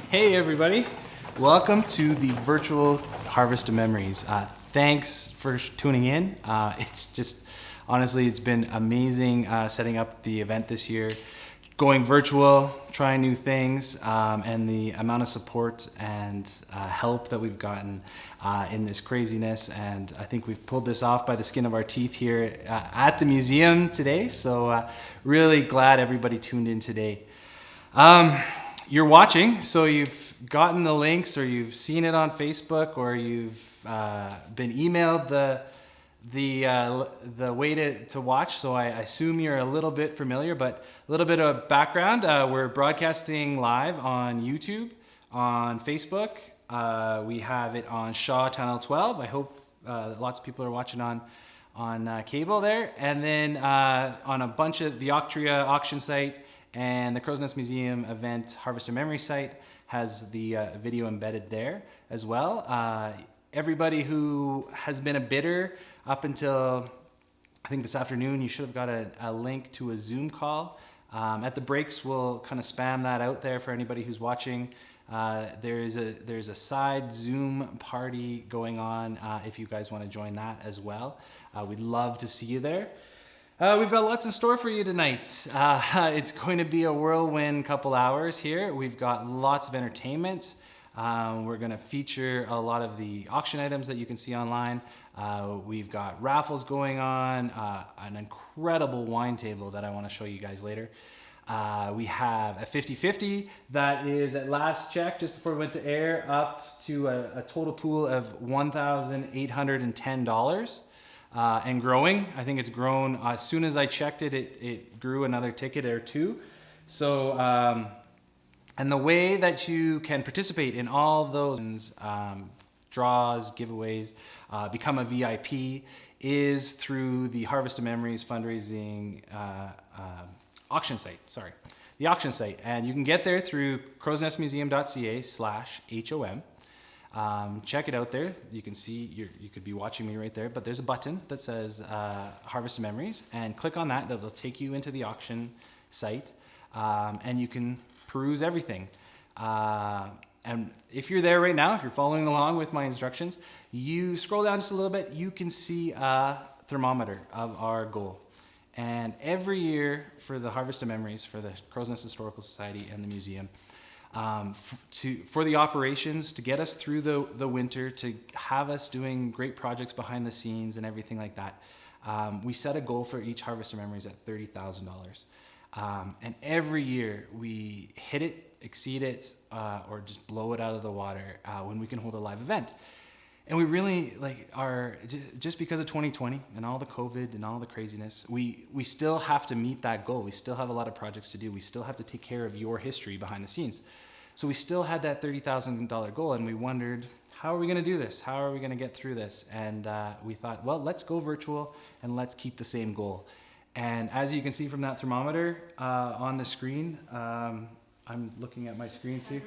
Hey everybody, welcome to the virtual Harvest of Memories. Thanks for tuning in. Honestly, it's been amazing setting up the event this year, going virtual, trying new things, and the amount of support and help that we've gotten in this craziness. And I think we've pulled this off by the skin of our teeth here at the museum today. So really glad everybody tuned in today. You're watching, so you've gotten the links, or you've seen it on Facebook, or you've been emailed the way to watch. So I assume you're a little bit familiar, but a little bit of background. We're broadcasting live on YouTube, on Facebook. We have it on Shaw Channel 12. I hope lots of people are watching on cable there, and then on a bunch of the Octria auction site and the Crow's Nest Museum event Harvest of Memory site. has the video embedded there as well. Everybody who has been a bidder up until I think this afternoon, you should have got a link to a Zoom call. At the breaks, we'll kind of spam that out there for anybody who's watching. There's a side Zoom party going on if you guys want to join that as well. We'd love to see you there. We've got lots in store for you tonight. It's going to be a whirlwind couple hours here. We've got lots of entertainment. We're going to feature a lot of the auction items that you can see online. We've got raffles going on, an incredible wine table that I want to show you guys later. We have a 50-50 that is at last check, just before we went to air, up to a total pool of $1,810 and growing. I think it's grown. As soon as I checked it, it grew another ticket or two. So, and the way that you can participate in all those draws, giveaways, become a VIP is through the Harvest of Memories fundraising auction site. Sorry, the auction site. And you can get there through crowsnestmuseum.ca/HOM. Check it out there. You can see, you could be watching me right there, but there's a button that says Harvest of Memories, and click on that. That'll take you into the auction site, and you can peruse everything. And if you're there right now, if you're following along with my instructions, you scroll down just a little bit, you can see a thermometer of our goal. And every year for the Harvest of Memories, for the Crow's Nest Historical Society and the museum, for the operations, to get us through the winter, to have us doing great projects behind the scenes and everything like that, we set a goal for each Harvest of Memories at $30,000. And every year we hit it, exceed it, or just blow it out of the water when we can hold a live event. And we really are, just because of 2020 and all the COVID and all the craziness, we still have to meet that goal. We still have a lot of projects to do. We still have to take care of your history behind the scenes. So we still had that $30,000 goal, and we wondered, how are we going to do this? How are we going to get through this? And we thought, well, let's go virtual and let's keep the same goal. And as you can see from that thermometer on the screen, I'm looking at my screen too.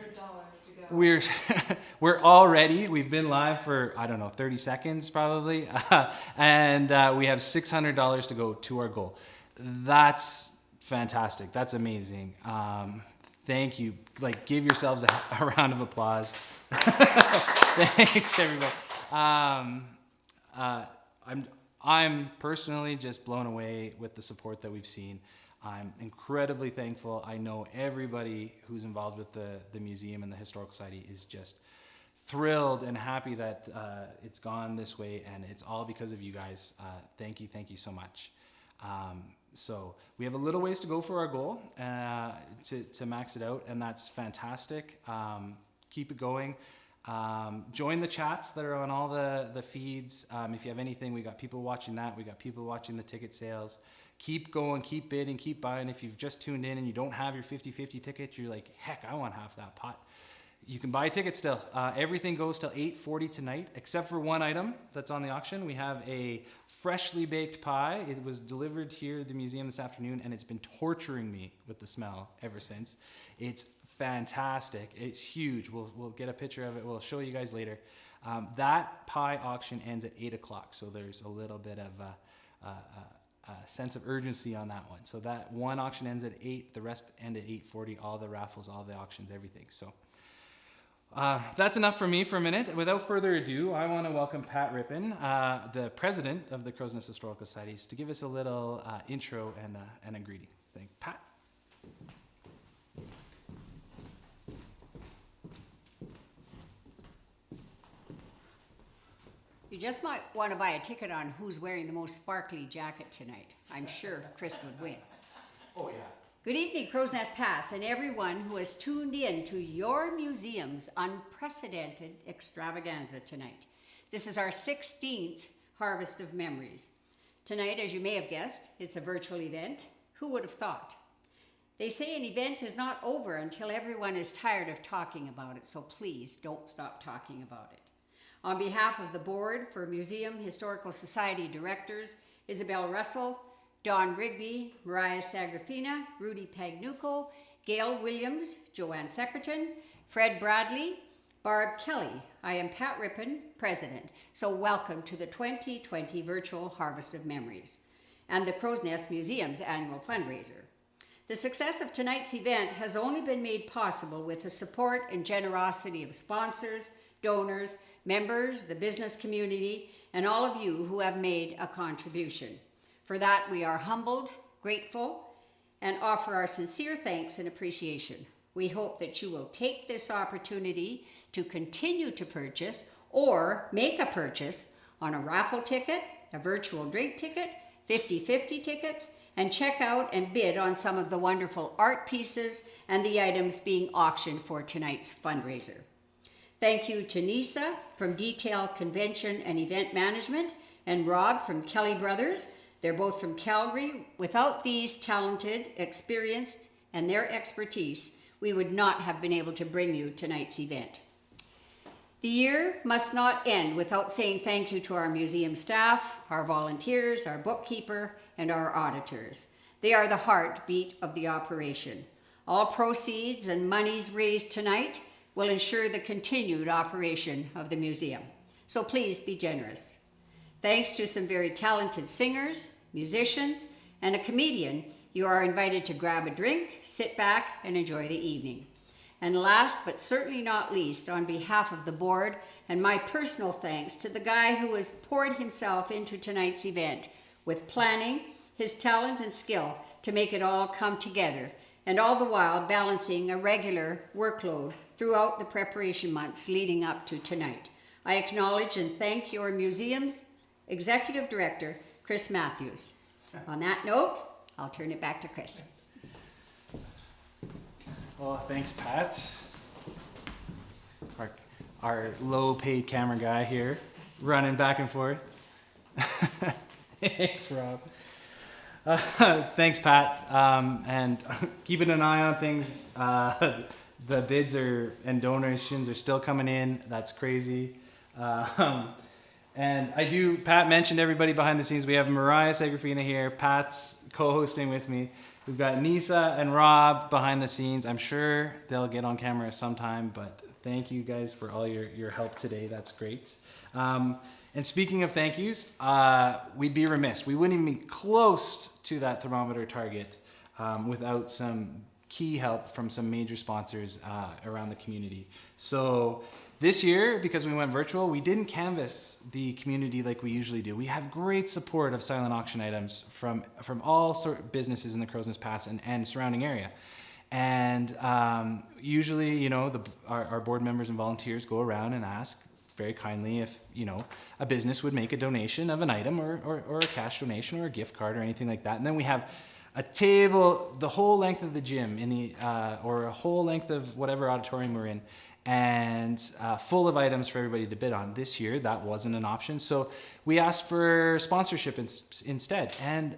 We're we've been live for, I don't know, 30 seconds probably. And we have $600 to go to our goal. That's fantastic. That's amazing. Thank you. Give yourselves a round of applause. Thanks, everybody. I'm personally just blown away with the support that we've seen. I'm incredibly thankful. I know everybody who's involved with the museum and the Historical Society is just thrilled and happy that it's gone this way, and it's all because of you guys. Thank you so much. So we have a little ways to go for our goal to max it out, and that's fantastic. Keep it going. Join the chats that are on all the feeds. If you have anything, we got people watching that. We got people watching the ticket sales. Keep going, keep bidding, keep buying. If you've just tuned in and you don't have your 50-50 ticket, you're like, heck, I want half that pot. You can buy a ticket still. Everything goes till 8:40 tonight, except for one item that's on the auction. We have a freshly baked pie. It was delivered here at the museum this afternoon, and it's been torturing me with the smell ever since. It's fantastic. It's huge. We'll get a picture of it. We'll show you guys later. That pie auction ends at 8 o'clock, so there's a little bit of a sense of urgency on that one. So that one auction ends at 8, the rest end at 8:40, all the raffles, all the auctions, everything. So that's enough for me for a minute. Without further ado, I want to welcome Pat Rippin, the president of the Crow's Nest Historical Societies, to give us a little intro and a greeting. Thank Pat. You just might want to buy a ticket on who's wearing the most sparkly jacket tonight. I'm sure Chris would win. Oh, yeah. Good evening, Crow's Nest Pass, and everyone who has tuned in to your museum's unprecedented extravaganza tonight. This is our 16th Harvest of Memories. Tonight, as you may have guessed, it's a virtual event. Who would have thought? They say an event is not over until everyone is tired of talking about it, so please don't stop talking about it. On behalf of the Board for Museum Historical Society Directors, Isabel Russell, Don Rigby, Mariah Sagrafina, Rudy Pagnucco, Gail Williams, Joanne Secretan, Fred Bradley, Barb Kelly. I am Pat Rippon, President. So welcome to the 2020 Virtual Harvest of Memories and the Crow's Nest Museum's annual fundraiser. The success of tonight's event has only been made possible with the support and generosity of sponsors, donors, members, the business community, and all of you who have made a contribution. For that, we are humbled, grateful, and offer our sincere thanks and appreciation. We hope that you will take this opportunity to continue to purchase or make a purchase on a raffle ticket, a virtual drink ticket, 50-50 tickets, and check out and bid on some of the wonderful art pieces and the items being auctioned for tonight's fundraiser. Thank you to Nisa from Detail Convention and Event Management and Rob from Kelly Brothers. They're both from Calgary. Without these talented, experienced, and their expertise, we would not have been able to bring you tonight's event. The year must not end without saying thank you to our museum staff, our volunteers, our bookkeeper, and our auditors. They are the heartbeat of the operation. All proceeds and monies raised tonight will ensure the continued operation of the museum. So please be generous. Thanks to some very talented singers, musicians, and a comedian, you are invited to grab a drink, sit back, and enjoy the evening. And last but certainly not least, on behalf of the board and my personal thanks to the guy who has poured himself into tonight's event with planning, his talent and skill to make it all come together, and all the while balancing a regular workload throughout the preparation months leading up to tonight. I acknowledge and thank your museum's Executive Director, Chris Matthews. On that note, I'll turn it back to Chris. Well, thanks, Pat. Our low-paid camera guy here, running back and forth. Thanks, Rob. Thanks, Pat. And keeping an eye on things. The bids and donations are still coming in. That's crazy. And Pat mentioned everybody behind the scenes. We have Mariah Segrafina here. Pat's co-hosting with me. We've got Nisa and Rob behind the scenes. I'm sure they'll get on camera sometime, but thank you guys for all your help today. That's great. And speaking of thank yous, we'd be remiss. We wouldn't even be close to that thermometer target without some key help from some major sponsors around the community. So this year, because we went virtual, we didn't canvass the community like we usually do. We have great support of silent auction items from all sort of businesses in the Crow's Nest Pass and surrounding area. And usually, our board members and volunteers go around and ask very kindly if, a business would make a donation of an item or a cash donation or a gift card or anything like that. And then we have a table, the whole length of the gym or a whole length of whatever auditorium we're in, and full of items for everybody to bid on. This year, that wasn't an option. So we asked for sponsorship instead. And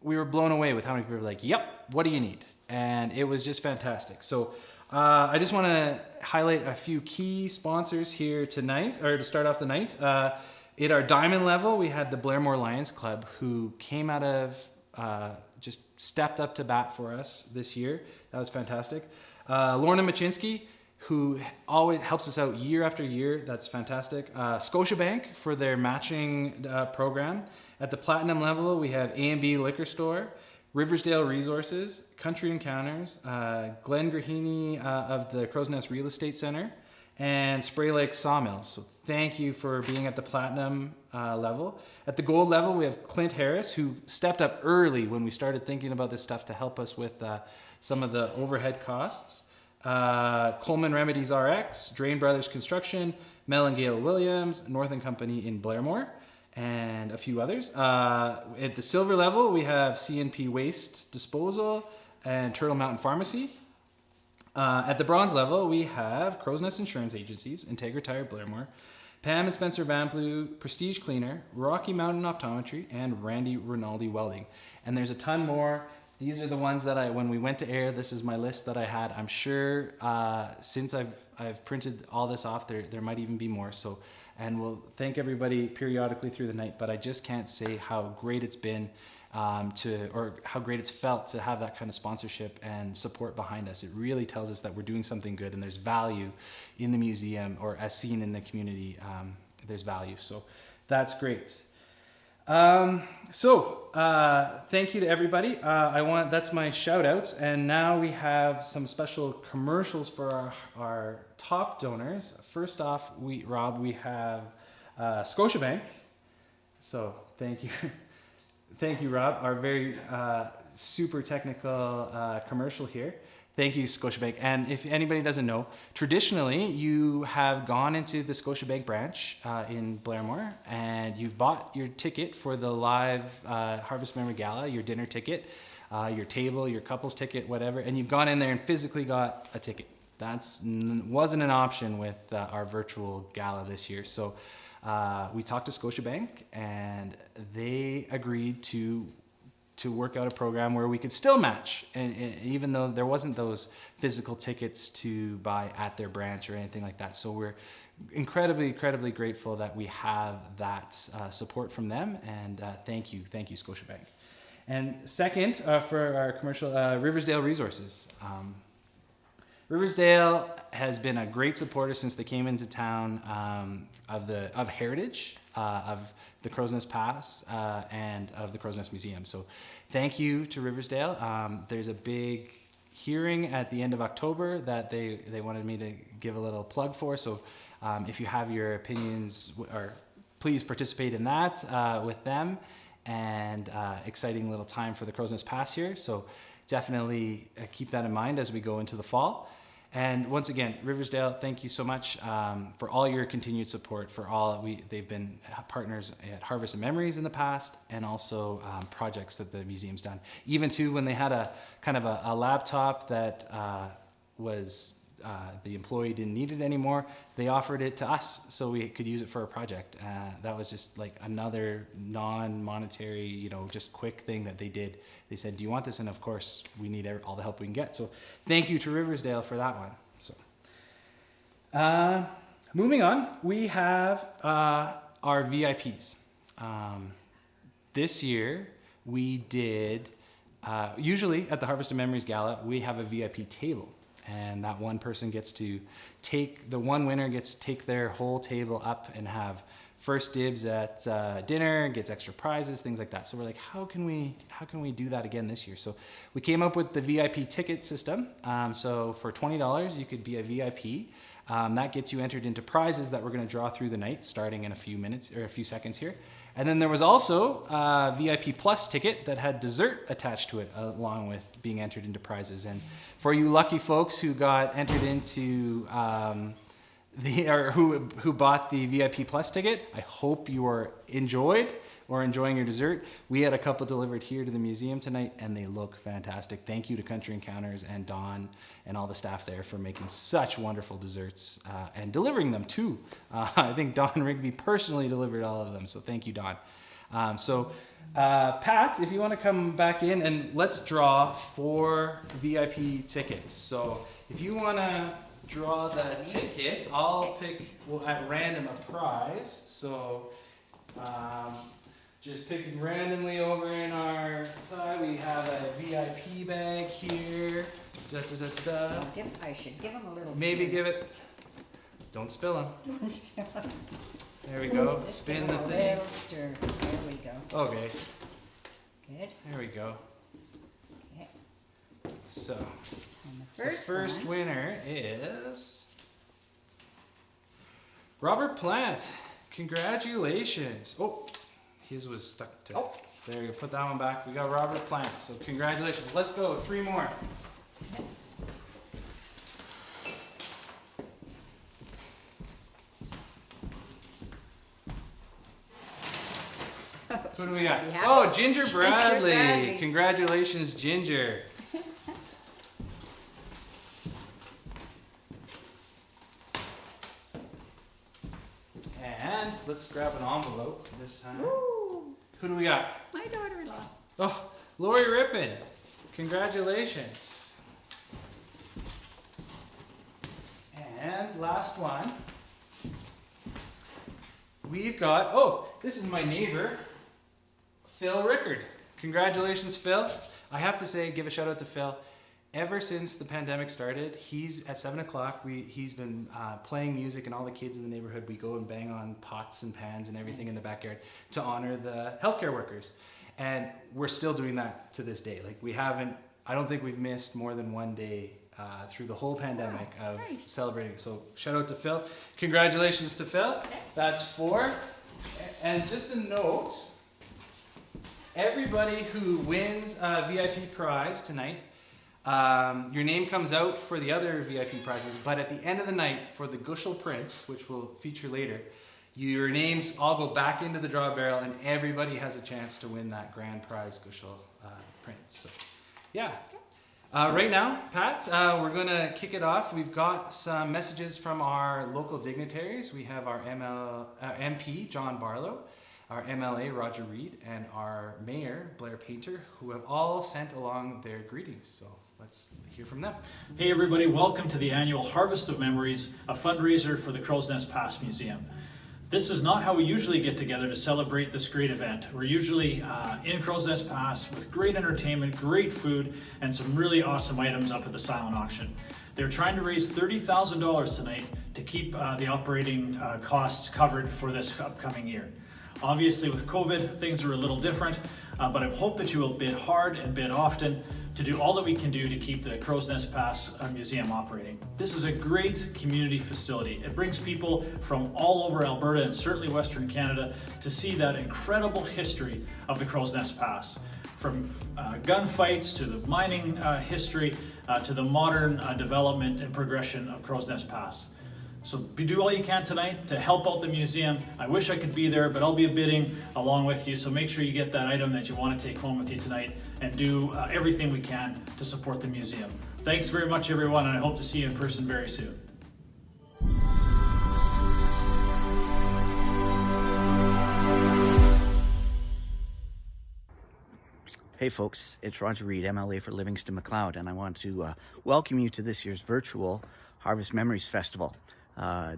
we were blown away with how many people were like, yep, what do you need? And it was just fantastic. So I just want to highlight a few key sponsors here tonight, or to start off the night. At our diamond level, we had the Blairmore Lions Club, who came out of, just stepped up to bat for us this year. That was fantastic. Lorna Machinsky, who always helps us out year after year. That's fantastic. Scotiabank for their matching program. At the platinum level, we have A&B Liquor Store, Riversdale Resources, Country Encounters, Glenn Grahini of the Crow's Nest Real Estate Center, and Spray Lake Sawmills. So thank you for being at the platinum level. At the gold level, we have Clint Harris, who stepped up early when we started thinking about this stuff to help us with some of the overhead costs. Coleman Remedies RX, Drain Brothers Construction, Mel and Gail Williams, North and Company in Blairmore, and a few others. At the silver level, we have CNP Waste Disposal and Turtle Mountain Pharmacy. At the bronze level, we have Crow's Nest Insurance Agencies, Integra Tire Blairmore, Pam and Spencer Van Blue, Prestige Cleaner, Rocky Mountain Optometry, and Randy Rinaldi Welding. And there's a ton more. These are the ones that when we went to air, this is my list that I had. I'm sure since I've printed all this off, there might even be more. So, and we'll thank everybody periodically through the night, but I just can't say how great it's been. or how great it's felt to have that kind of sponsorship and support behind us. It really tells us that we're doing something good and there's value in the museum, or as seen in the community, there's value. So that's great. Thank you to everybody. That's my shout outs. And now we have some special commercials for our top donors. First off, Rob, we have Scotiabank. So thank you. Thank you, Rob, our very super technical commercial here. Thank you, Scotiabank. And if anybody doesn't know, traditionally you have gone into the Scotiabank branch in Blairmore and you've bought your ticket for the live Harvest Memory Gala, your dinner ticket, your table, your couples ticket, whatever, and you've gone in there and physically got a ticket. That wasn't an option with our virtual gala this year. So we talked to Scotiabank and they agreed to work out a program where we could still match, and even though there wasn't those physical tickets to buy at their branch or anything like that. So we're incredibly grateful that we have that support from them, and thank you Scotiabank. And second, for our commercial, Riversdale Resources. Riversdale has been a great supporter since they came into town of heritage, of the Crow's Nest Pass, and of the Crow's Nest Museum. So thank you to Riversdale. There's a big hearing at the end of October that they wanted me to give a little plug for. So if you have your opinions, or please participate in that with them. And exciting little time for the Crow's Nest Pass here. So definitely keep that in mind as we go into the fall. And once again, Riversdale, thank you so much for all your continued support. They've been partners at Harvest of Memories in the past, and also projects that the museum's done. Even too, when they had a kind of a laptop that was the employee didn't need it anymore, they offered it to us so we could use it for a project. That was just like another non-monetary, just quick thing that they did. They said, do you want this? And of course, we need all the help we can get. So thank you to Riversdale for that one. So moving on, we have our VIPs. This year, we did, usually at the Harvest of Memories Gala, we have a VIP table. And that one person gets to the one winner gets to take their whole table up and have first dibs at dinner, gets extra prizes, things like that. So we're like, how can we do that again this year? So we came up with the VIP ticket system. So for $20, you could be a VIP. That gets you entered into prizes that we're going to draw through the night, starting in a few minutes or a few seconds here. And then there was also a VIP Plus ticket that had dessert attached to it, along with being entered into prizes. And for you lucky folks who got entered into who bought the VIP Plus ticket, I hope you are enjoying your dessert. We had a couple delivered here to the museum tonight, and they look fantastic. Thank you to Country Encounters and Dawn and all the staff there for making such wonderful desserts and delivering them too. I think Dawn Rigby personally delivered all of them, so thank you, Dawn. Pat, if you want to come back in, and let's draw 4 VIP tickets. So if you want to draw the tickets, I'll pick at random a prize. So just picking randomly over in our side, we have a VIP bag here. I should give him a little Maybe give it, don't spill them. There we go. Spin the thing. Stir. There we go. Okay. Good. There we go. Okay. So, And the first winner is Robert Plant. Congratulations. Oh, his was stuck to. Oh. There you go. Put that one back. We got Robert Plant. So congratulations. Let's go. 3 more. Who do we got? Oh, Ginger Bradley. Congratulations, Ginger. And let's grab an envelope this time. Woo. Who do we got? My daughter-in-law. Oh, Lori Rippin. Congratulations. And last one. We've got, this is my neighbor, Phil Rickard. Congratulations, Phil. I have to say, give a shout out to Phil. Ever since the pandemic started, he's at 7 o'clock. He's been playing music, and all the kids in the neighborhood, we go and bang on pots and pans and everything in the backyard to honor the healthcare workers. And we're still doing that to this day. Like, I don't think we've missed more than one day through the whole pandemic of celebrating. So shout out to Phil. Congratulations to Phil. That's 4. And just a note, everybody who wins a VIP prize tonight, your name comes out for the other VIP prizes, but at the end of the night, for the Gushel print, which we'll feature later, your names all go back into the draw barrel, and everybody has a chance to win that grand prize Gushel print. So, yeah. Right now, Pat, we're going to kick it off. We've got some messages from our local dignitaries. We have our MP, John Barlow, our MLA, Roger Reed, and our Mayor, Blair Painter, who have all sent along their greetings. So let's hear from them. Hey everybody, welcome to the annual Harvest of Memories, a fundraiser for the Crow's Nest Pass Museum. This is not how we usually get together to celebrate this great event. We're usually in Crow's Nest Pass with great entertainment, great food, and some really awesome items up at the silent auction. They're trying to raise $30,000 tonight to keep the operating costs covered for this upcoming year. Obviously with COVID, things are a little different, but I hope that you will bid hard and bid often to do all that we can do to keep the Crow's Nest Pass Museum operating. This is a great community facility. It brings people from all over Alberta and certainly Western Canada to see that incredible history of the Crow's Nest Pass. From gunfights to the mining history to the modern development and progression of Crow's Nest Pass. So do all you can tonight to help out the museum. I wish I could be there, but I'll be bidding along with you. So make sure you get that item that you want to take home with you tonight and do everything we can to support the museum. Thanks very much, everyone, and I hope to see you in person very soon. Hey folks, it's Roger Reed, MLA for Livingston McLeod, and I want to welcome you to this year's virtual Harvest Memories Festival.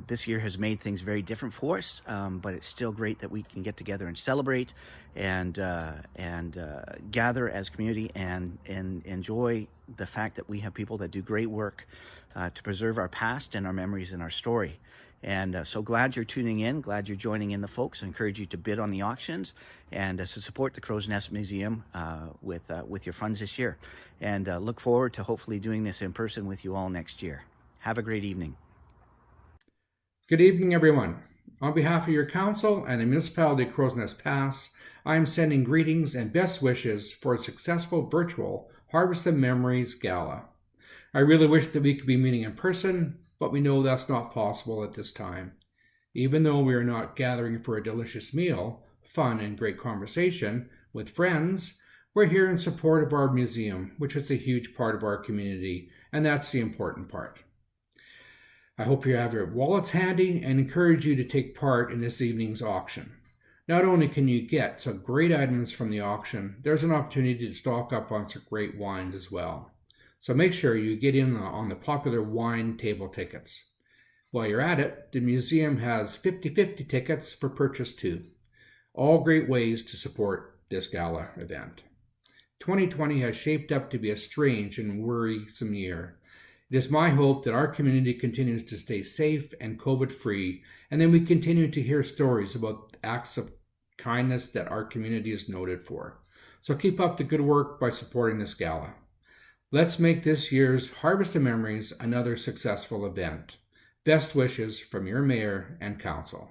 This year has made things very different for us, but it's still great that we can get together and celebrate and gather as community and enjoy the fact that we have people that do great work to preserve our past and our memories and our story. And so glad you're tuning in, glad you're joining in the folks. I encourage you to bid on the auctions and to support the Crow's Nest Museum with your funds this year. And look forward to hopefully doing this in person with you all next year. Have a great evening. Good evening, everyone. On behalf of your council and the municipality of Crow's Nest Pass, I am sending greetings and best wishes for a successful virtual Harvest of Memories Gala. I really wish that we could be meeting in person, but we know that's not possible at this time. Even though we are not gathering for a delicious meal, fun, and great conversation with friends, we're here in support of our museum, which is a huge part of our community, and that's the important part. I hope you have your wallets handy and encourage you to take part in this evening's auction. Not only can you get some great items from the auction, there's an opportunity to stock up on some great wines as well. So make sure you get in on the popular wine table tickets. While you're at it, the museum has 50/50 tickets for purchase too. All great ways to support this gala event. 2020 has shaped up to be a strange and worrisome year. It is my hope that our community continues to stay safe and COVID-free, and then we continue to hear stories about acts of kindness that our community is noted for. So keep up the good work by supporting this gala. Let's make this year's Harvest of Memories another successful event. Best wishes from your mayor and council.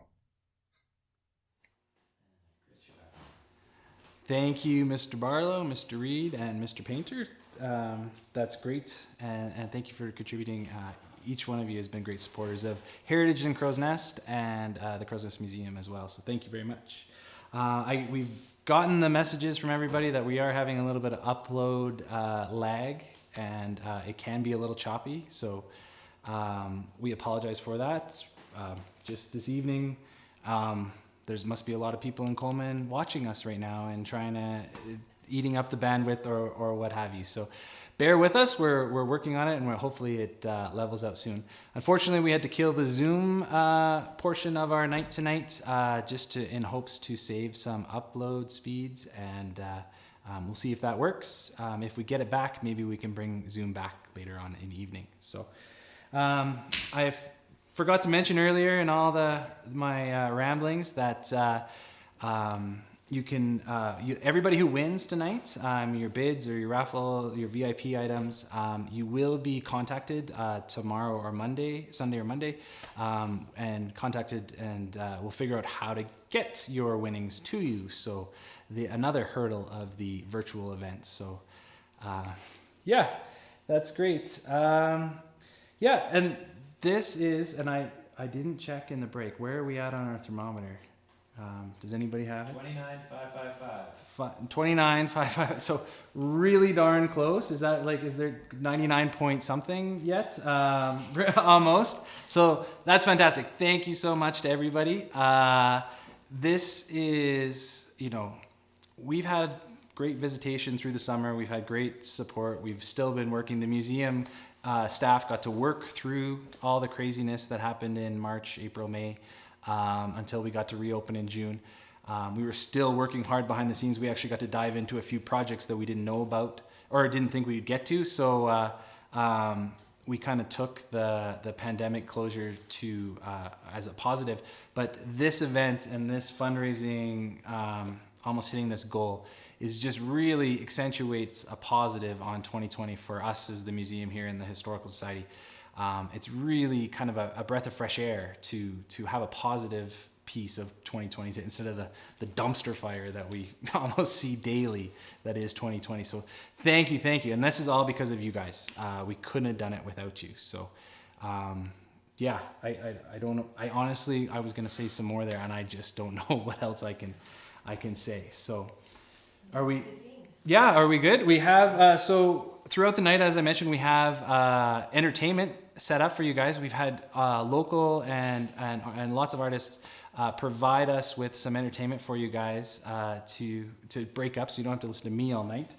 Thank you, Mr. Barlow, Mr. Reed, and Mr. Painter. That's great, and thank you for contributing. Each one of you has been great supporters of Heritage in Crow's Nest and the Crow's Nest Museum as well, so thank you very much. We've gotten the messages from everybody that we are having a little bit of upload lag, and it can be a little choppy, so we apologize for that. Just this evening, there must be a lot of people in Coleman watching us right now and trying to eating up the bandwidth or what have you. So bear with us. We're working on it, and hopefully it levels out soon. Unfortunately, we had to kill the Zoom portion of our night tonight just in hopes to save some upload speeds, and We'll see if that works. If we get it back, maybe we can bring Zoom back later on in the evening. So I forgot to mention earlier in all my ramblings that you can, everybody who wins tonight, your bids or your raffle, your VIP items, you will be contacted tomorrow or Sunday or Monday, and contacted, and we'll figure out how to get your winnings to you. So another hurdle of the virtual event. So yeah, that's great. Yeah, and this is, and I didn't check in the break. Where are we at on our thermometer? Does anybody have it? 29,555. 29,555. So really darn close. Is that like, is there 99 point something yet? Almost. So that's fantastic. Thank you so much to everybody. This is, we've had great visitation through the summer. We've had great support. We've still been working. The museum staff got to work through all the craziness that happened in March, April, May, until we got to reopen in June. We were still working hard behind the scenes. We actually got to dive into a few projects that we didn't know about or didn't think we'd get to. So we kind of took the pandemic closure to as a positive. But this event and this fundraising, almost hitting this goal, is just really accentuates a positive on 2020 for us as the museum here in the Historical Society. It's really kind of a breath of fresh air to have a positive piece of 2020 instead of the dumpster fire that we almost see daily that is 2020. So thank you. And this is all because of you guys. We couldn't have done it without you. So yeah, I don't know. I honestly, I was going to say some more there and I just don't know what else I can say. So are we good? We have, so throughout the night, as I mentioned, we have entertainment set up for you guys. We've had local and lots of artists provide us with some entertainment for you guys to break up so you don't have to listen to me all night.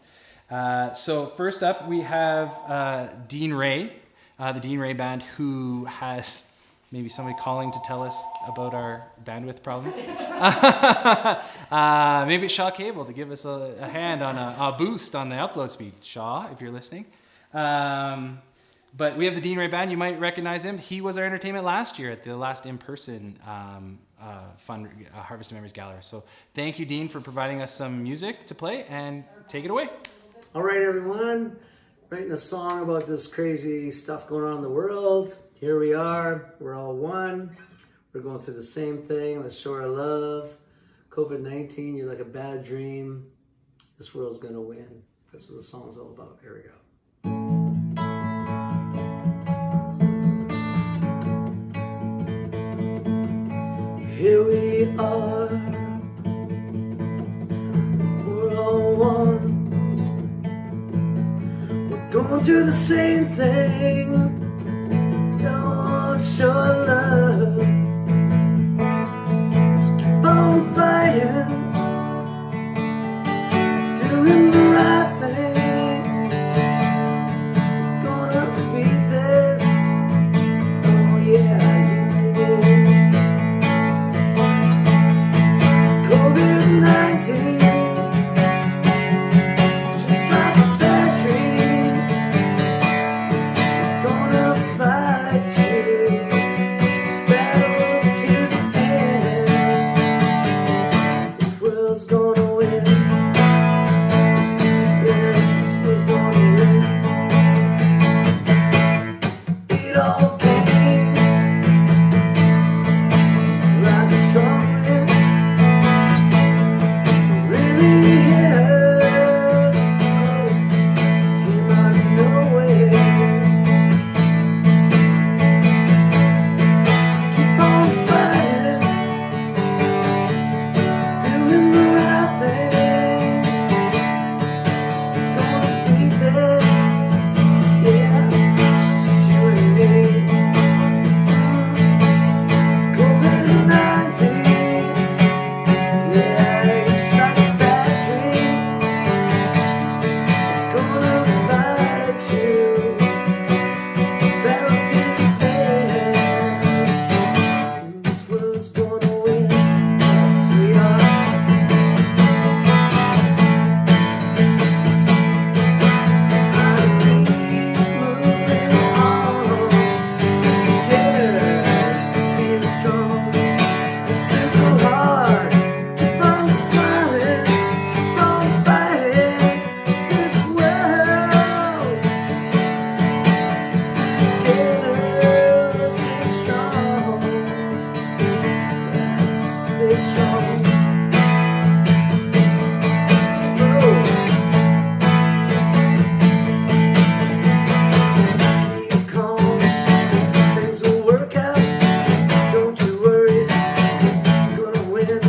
So first up, we have Dean Ray, the Dean Ray Band, who has maybe somebody calling to tell us about our bandwidth problem. Maybe it's Shaw Cable to give us a hand on a boost on the upload speed. Shaw, if you're listening. But we have the Dean Ray Band. You might recognize him. He was our entertainment last year at the last in-person Harvest of Memories Gallery. So thank you, Dean, for providing us some music to play, and take it away. All right, everyone. Writing a song about this crazy stuff going on in the world. Here we are. We're all one. We're going through the same thing. Let's show our love. COVID-19, you're like a bad dream. This world's going to win. That's what the song's all about. Here we go. Here we are, we're all one. We're going through the same thing. Don't show love. Let's keep on fighting, doing the right thing. Gonna beat this. Oh yeah. COVID-19, just like a bad dream, gonna fight you, battle stay strong. Oh. Keep calm, things will work out. Don't you worry, we're gonna win.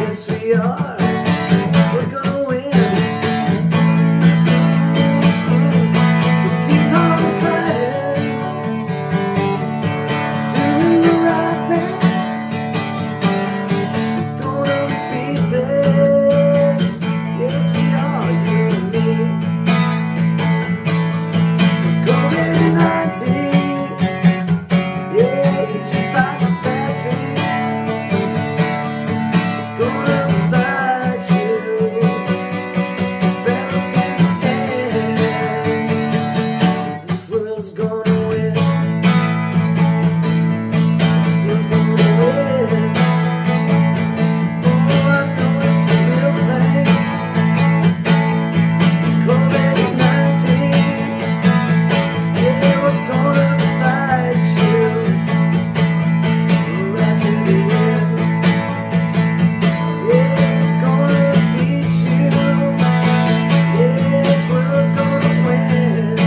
Yes, we are. We're gonna win. Keep on fighting, doing the right thing. Gonna beat this. Yes, we are, you and me. So COVID-19, yeah, you're just like a bad dream. Gonna fight you, battle to the end. This world's gonna win. This world's gonna win. Oh, I know it's a real thing. COVID-19, yeah, we're gonna fight you right to the end. Yeah, gonna beat you. Yeah, this world's gonna win.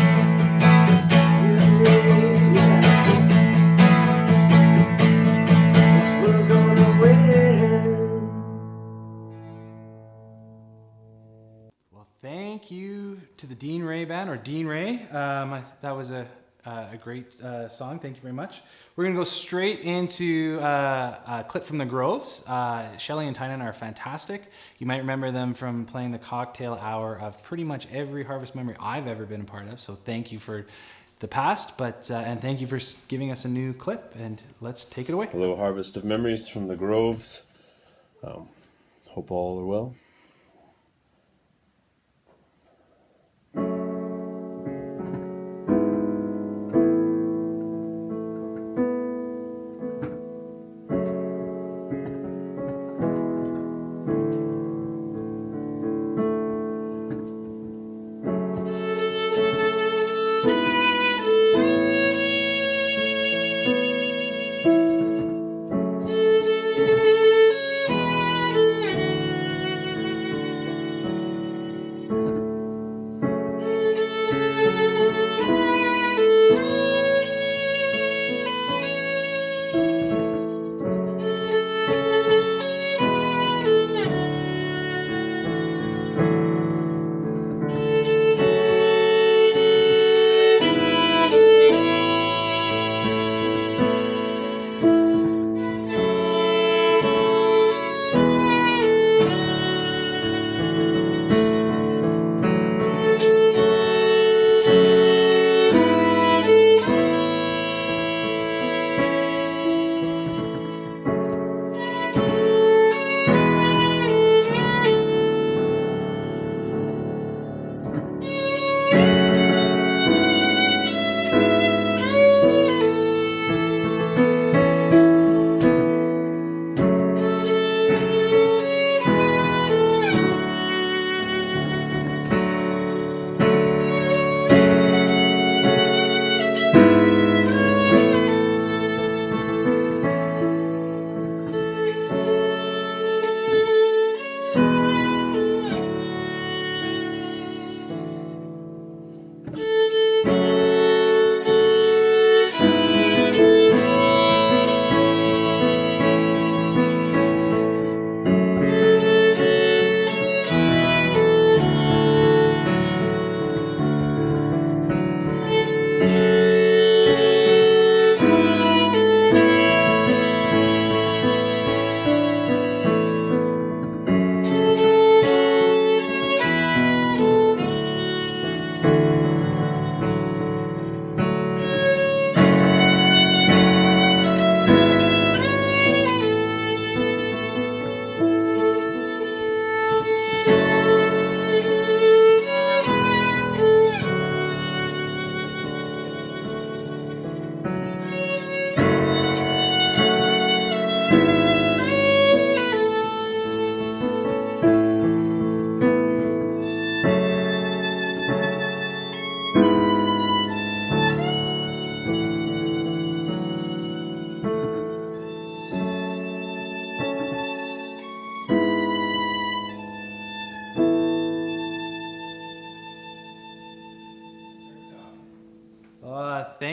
You and me, yeah. This world's gonna win. Well, thank you to the Dean Ray Band, or Dean Ray. That was a great song. Thank you very much. We're going to go straight into a clip from the Groves. Shelley and Tynan are fantastic. You might remember them from playing the cocktail hour of pretty much every Harvest Memory I've ever been a part of. So thank you for the past, and thank you for giving us a new clip. And let's take it away. Hello, Harvest of Memories from the Groves. Hope all are well.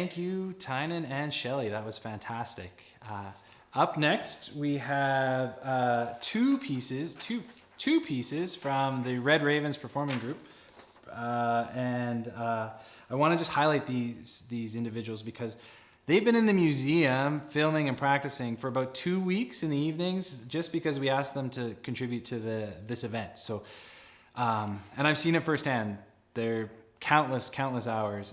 thank you, Tynan and Shelley. That was fantastic. Up next, we have two pieces from the Red Ravens performing group. I want to just highlight these individuals because they've been in the museum filming and practicing for about 2 weeks in the evenings, just because we asked them to contribute to this event. So, and I've seen it firsthand. They're countless hours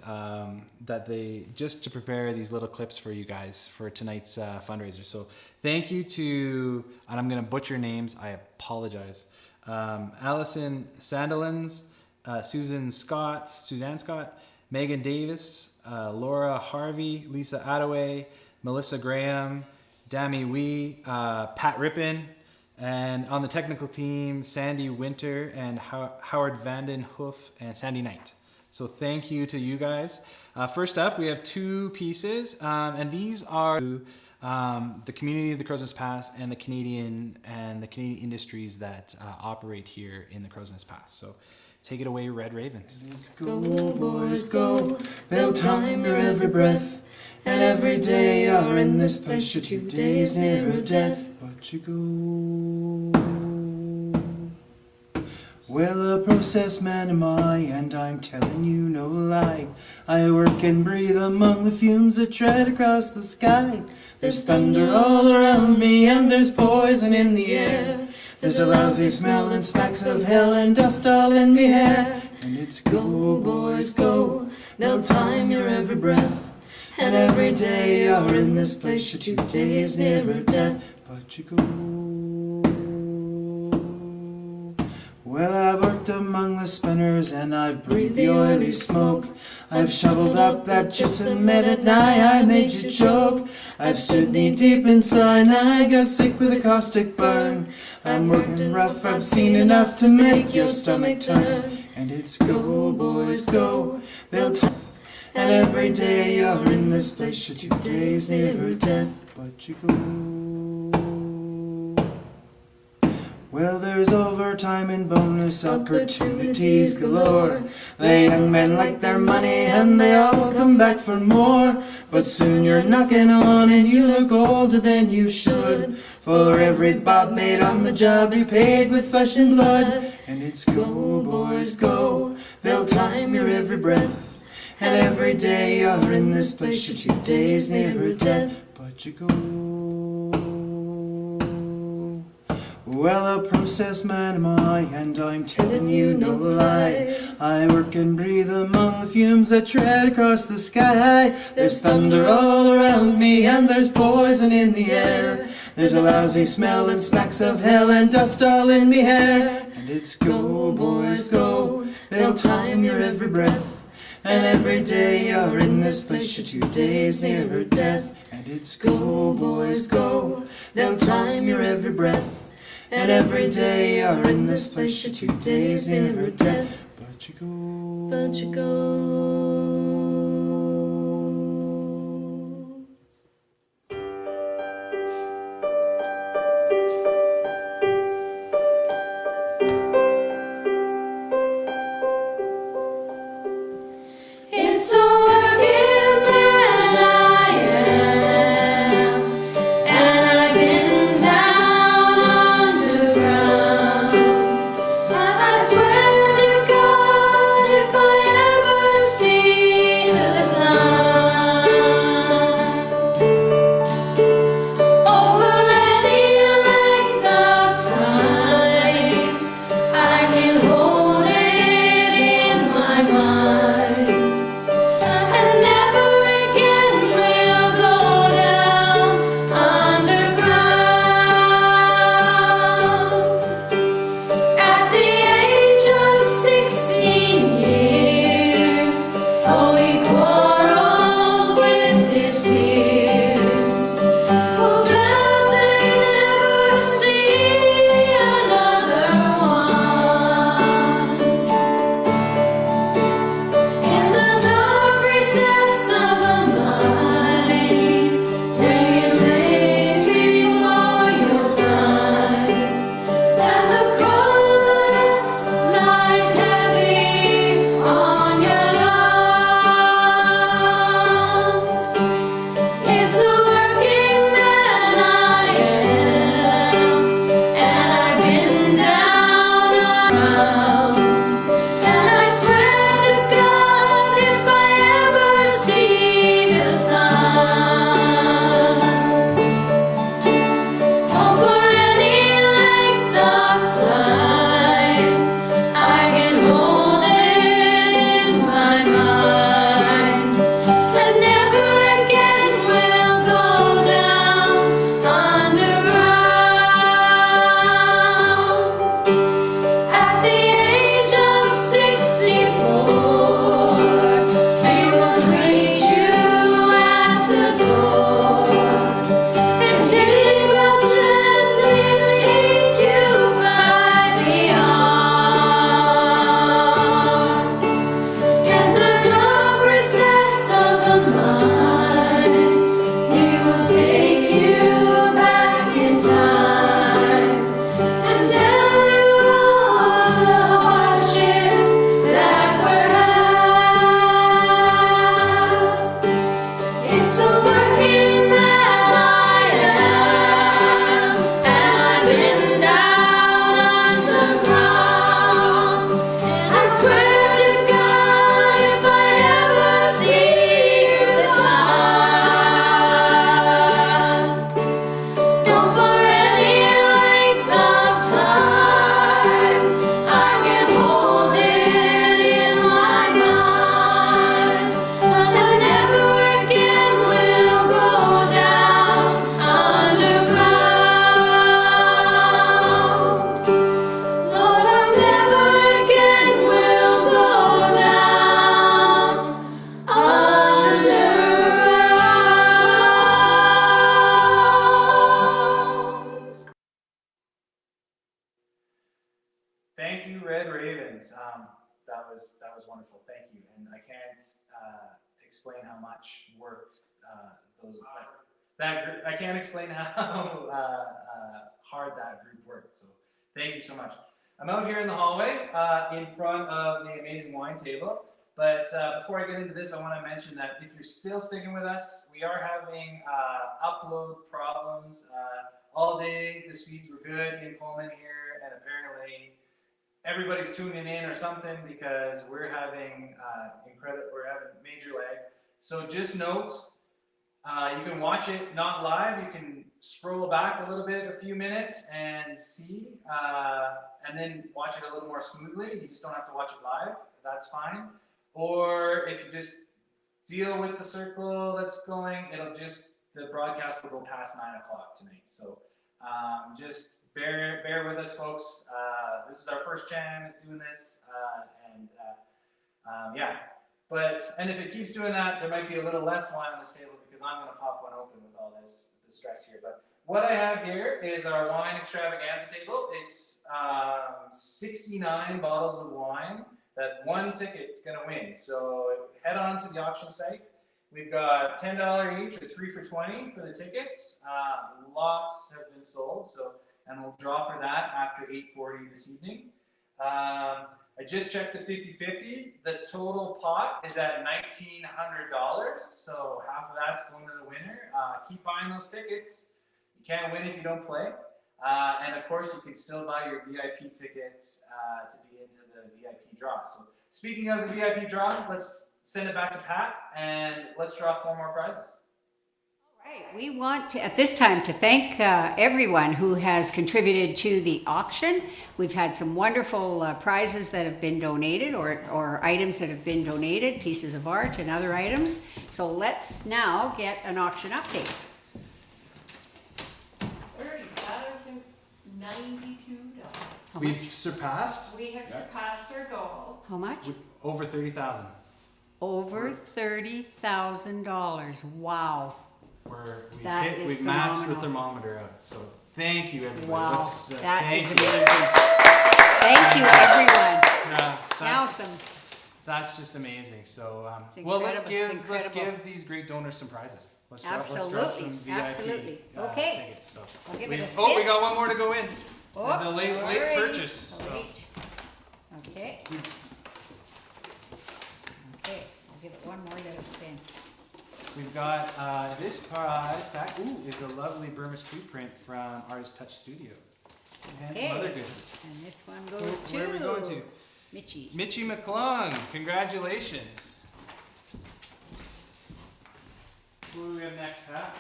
that they just to prepare these little clips for you guys for tonight's fundraiser. So thank you to, and I'm going to butcher names, I apologize. Allison Sanderson, Suzanne Scott, Megan Davis, Laura Harvey, Lisa Attaway, Melissa Graham, Dami Wee, Pat Rippin, and on the technical team, Sandy Winter and Howard Vanden Hoof and Sandy Knight. So thank you to you guys. First up, we have two pieces, and these are the community of the Crow's Nest Pass and the Canadian industries that operate here in the Crow's Nest Pass. So take it away, Red Ravens. Let's go, boys, go. They'll time your every breath, and every day you're in this place. You're 2 days nearer death, but you go. Well, a process man am I, and I'm telling you no lie. I work and breathe among the fumes that tread across the sky. There's thunder all around me, and there's poison in the air. There's a lousy smell and specks of hell and dust all in me hair. And it's go, boys, go. They'll time your every breath, and every day you're in this place. You're 2 days nearer death, but you go. Well, I've worked among the spinners and I've breathed the oily smoke. I've shoveled up that gypsum and at night I made you choke. I've stood knee deep inside and I got sick with a caustic burn. I'm working rough, I've seen enough to make your stomach turn. And it's go, boys, go. They'll and every day you're in this place. You're 2 days nearer death, but you go. Well, there's overtime and bonus opportunities galore. The young men like their money and they all come back for more. But soon you're knocking on and you look older than you should. For every bob made on the job is paid with flesh and blood. And it's go, boys, go. They'll time your every breath, and every day you're in this place. You're 2 days nearer death, but you go. Well, a process man am I, and I'm telling you no lie. I work and breathe among the fumes that tread across the sky. There's thunder all around me, and there's poison in the air. There's a lousy smell and specks of hell and dust all in me hair. And it's go, boys, go. They'll time your every breath, and every day you're in this place. You're 2 days nearer death. And it's go, boys, go. They'll time your every breath, and every day you're in this place. You're 2 days nearer death, but you go. But you go. It's a working man I am, and I've been down underground. I swear to God, if I ever see thank you, Red Ravens. That was wonderful. Thank you, and I can't explain how much work I can't explain how hard that group worked. So thank you so much. I'm out here in the hallway in front of the amazing wine table. But before I get into this, I want to mention that if you're still sticking with us, we are having upload problems all day. The speeds were good in Pullman here, and apparently everybody's tuning in or something because we're having major lag. So just note, you can watch it not live. You can scroll back a little bit, a few minutes, and see, and then watch it a little more smoothly. You just don't have to watch it live. That's fine. Or if you just deal with the circle that's going, the broadcast will go past 9 o'clock tonight. So just bear with us, folks. This is our first time at doing this, yeah. And if it keeps doing that, there might be a little less wine on this table because I'm going to pop one open with all the stress here. But what I have here is our wine extravaganza table. It's 69 bottles of wine that one ticket's going to win. So head on to the auction site. We've got $10 each or 3 for $20 for the tickets. Lots have been sold, and we'll draw for that after 8:40 this evening. I just checked the 50-50. The total pot is at $1,900, so half of that's going to the winner. Keep buying those tickets. You can't win if you don't play. And of course, you can still buy your VIP tickets to be into the VIP draw. So speaking of the VIP draw, let's send it back to Pat and let's draw 4 more prizes. All right, we want to, at this time, to thank everyone who has contributed to the auction. We've had some wonderful prizes that have been donated or items that have been donated, pieces of art and other items. So let's now get an auction update. $30,092. We've surpassed? We have surpassed our goal. How much? Over 30,000. Over $30,000. Wow. We've maxed the thermometer out. So thank you, everybody. Wow, that is amazing. Thank you, everyone. Yeah, awesome. That's just amazing. So, let's give these great donors some prizes. Let's draw some VIP Okay. tickets. So I'll give it a spin. we got one more to go in. There's a late purchase. So. Okay. Okay, I'll give it one more little spin. We've got this prize back. Ooh, is a lovely Burmese tree print from Artist Touch Studio. And some other goodies. And this one goes to... Where are we going to? Mitchie McClung. Congratulations. Who do we have next, Pat?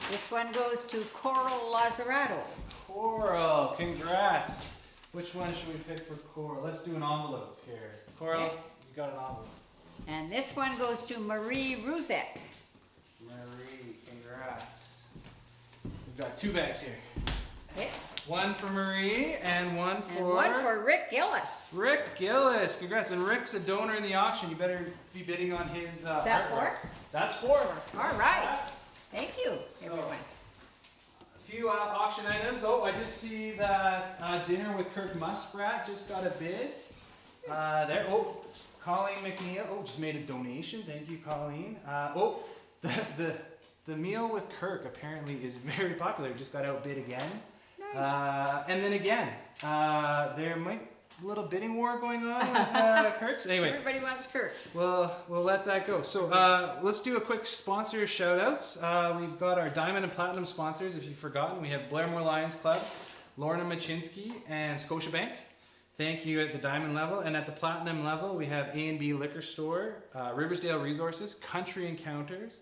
This one goes to Coral Lazzarato. Coral, congrats. Which one should we pick for Coral? Let's do an envelope here. Coral, you got an envelope. And this one goes to Marie Ruzek. Marie, congrats. We've got 2 bags here. Okay. One for Marie and one for... And one for Rick Gillis. Rick Gillis, congrats. And Rick's a donor in the auction. You better be bidding on his Is that artwork. 4? That's 4. All right. Thank you, everyone. A few auction items. Oh, I just see that Dinner with Kirk Muskrat just got a bid. There. Oh, Colleen McNeil. Oh, just made a donation. Thank you, Colleen. The meal with Kirk apparently is very popular. Just got outbid again. Nice. And then again, there might be a little bidding war going on with Kirk's. Anyway, everybody wants Kirk. We'll let that go. So let's do a quick sponsor shout outs. We've got our Diamond and Platinum sponsors. If you've forgotten, we have Blairmore Lions Club, Lorna Machinsky, and Scotiabank. Thank you at the Diamond level. And at the Platinum level, we have A&B Liquor Store, Riversdale Resources, Country Encounters,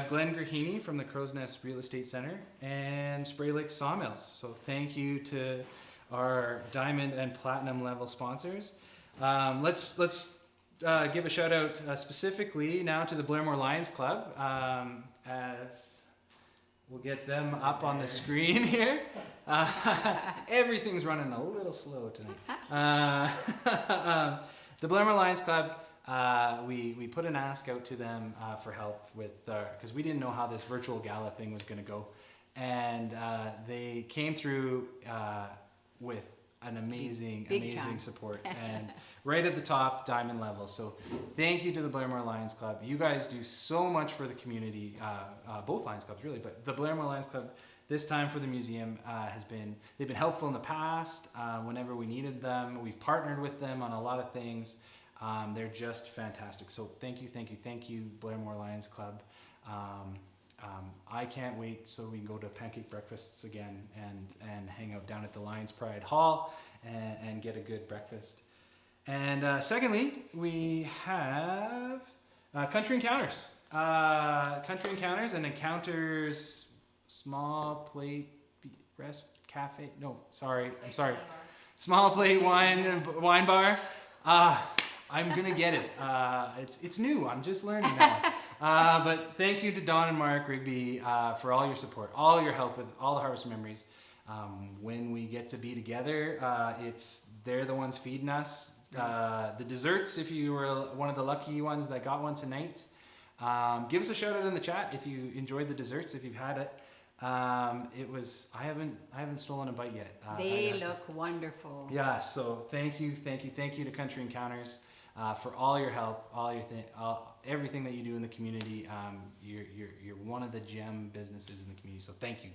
Glenn Grahini from the Crow's Nest Real Estate Center, and Spray Lake Sawmills. So thank you to our Diamond and Platinum level sponsors. Let's give a shout out specifically now to the Blairmore Lions Club, as we'll get them up on the screen here. Everything's running a little slow tonight. The Blairmore Lions Club, we put an ask out to them for help with, because we didn't know how this virtual gala thing was going to go. And they came through with an amazing, Big amazing time. support, and right at the top, diamond level. So thank you to the Blairmore Lions Club. You guys do so much for the community, both Lions Clubs really, but the Blairmore Lions Club this time for the museum they've been helpful in the past whenever we needed them. We've partnered with them on a lot of things. They're just fantastic. So thank you, Blairmore Lions Club. I can't wait so we can go to pancake breakfasts again and hang out down at the Lions Pride Hall and get a good breakfast. And secondly, we have Country Encounters. Country Encounters and Encounters Small Plate Rest Cafe. No, sorry. I'm sorry. Small Plate Wine Bar. I'm gonna get it. It's new. I'm just learning now. But thank you to Don and Mark Rigby for all your support, all your help with all the Harvest Memories. When we get to be together, they're the ones feeding us the desserts. If you were one of the lucky ones that got one tonight, give us a shout out in the chat if you enjoyed the desserts. If you've had it. I haven't stolen a bite yet. They look wonderful. Yeah, so thank you to Country Encounters for all your help, everything that you do in the community. You're one of the gem businesses in the community, so thank you.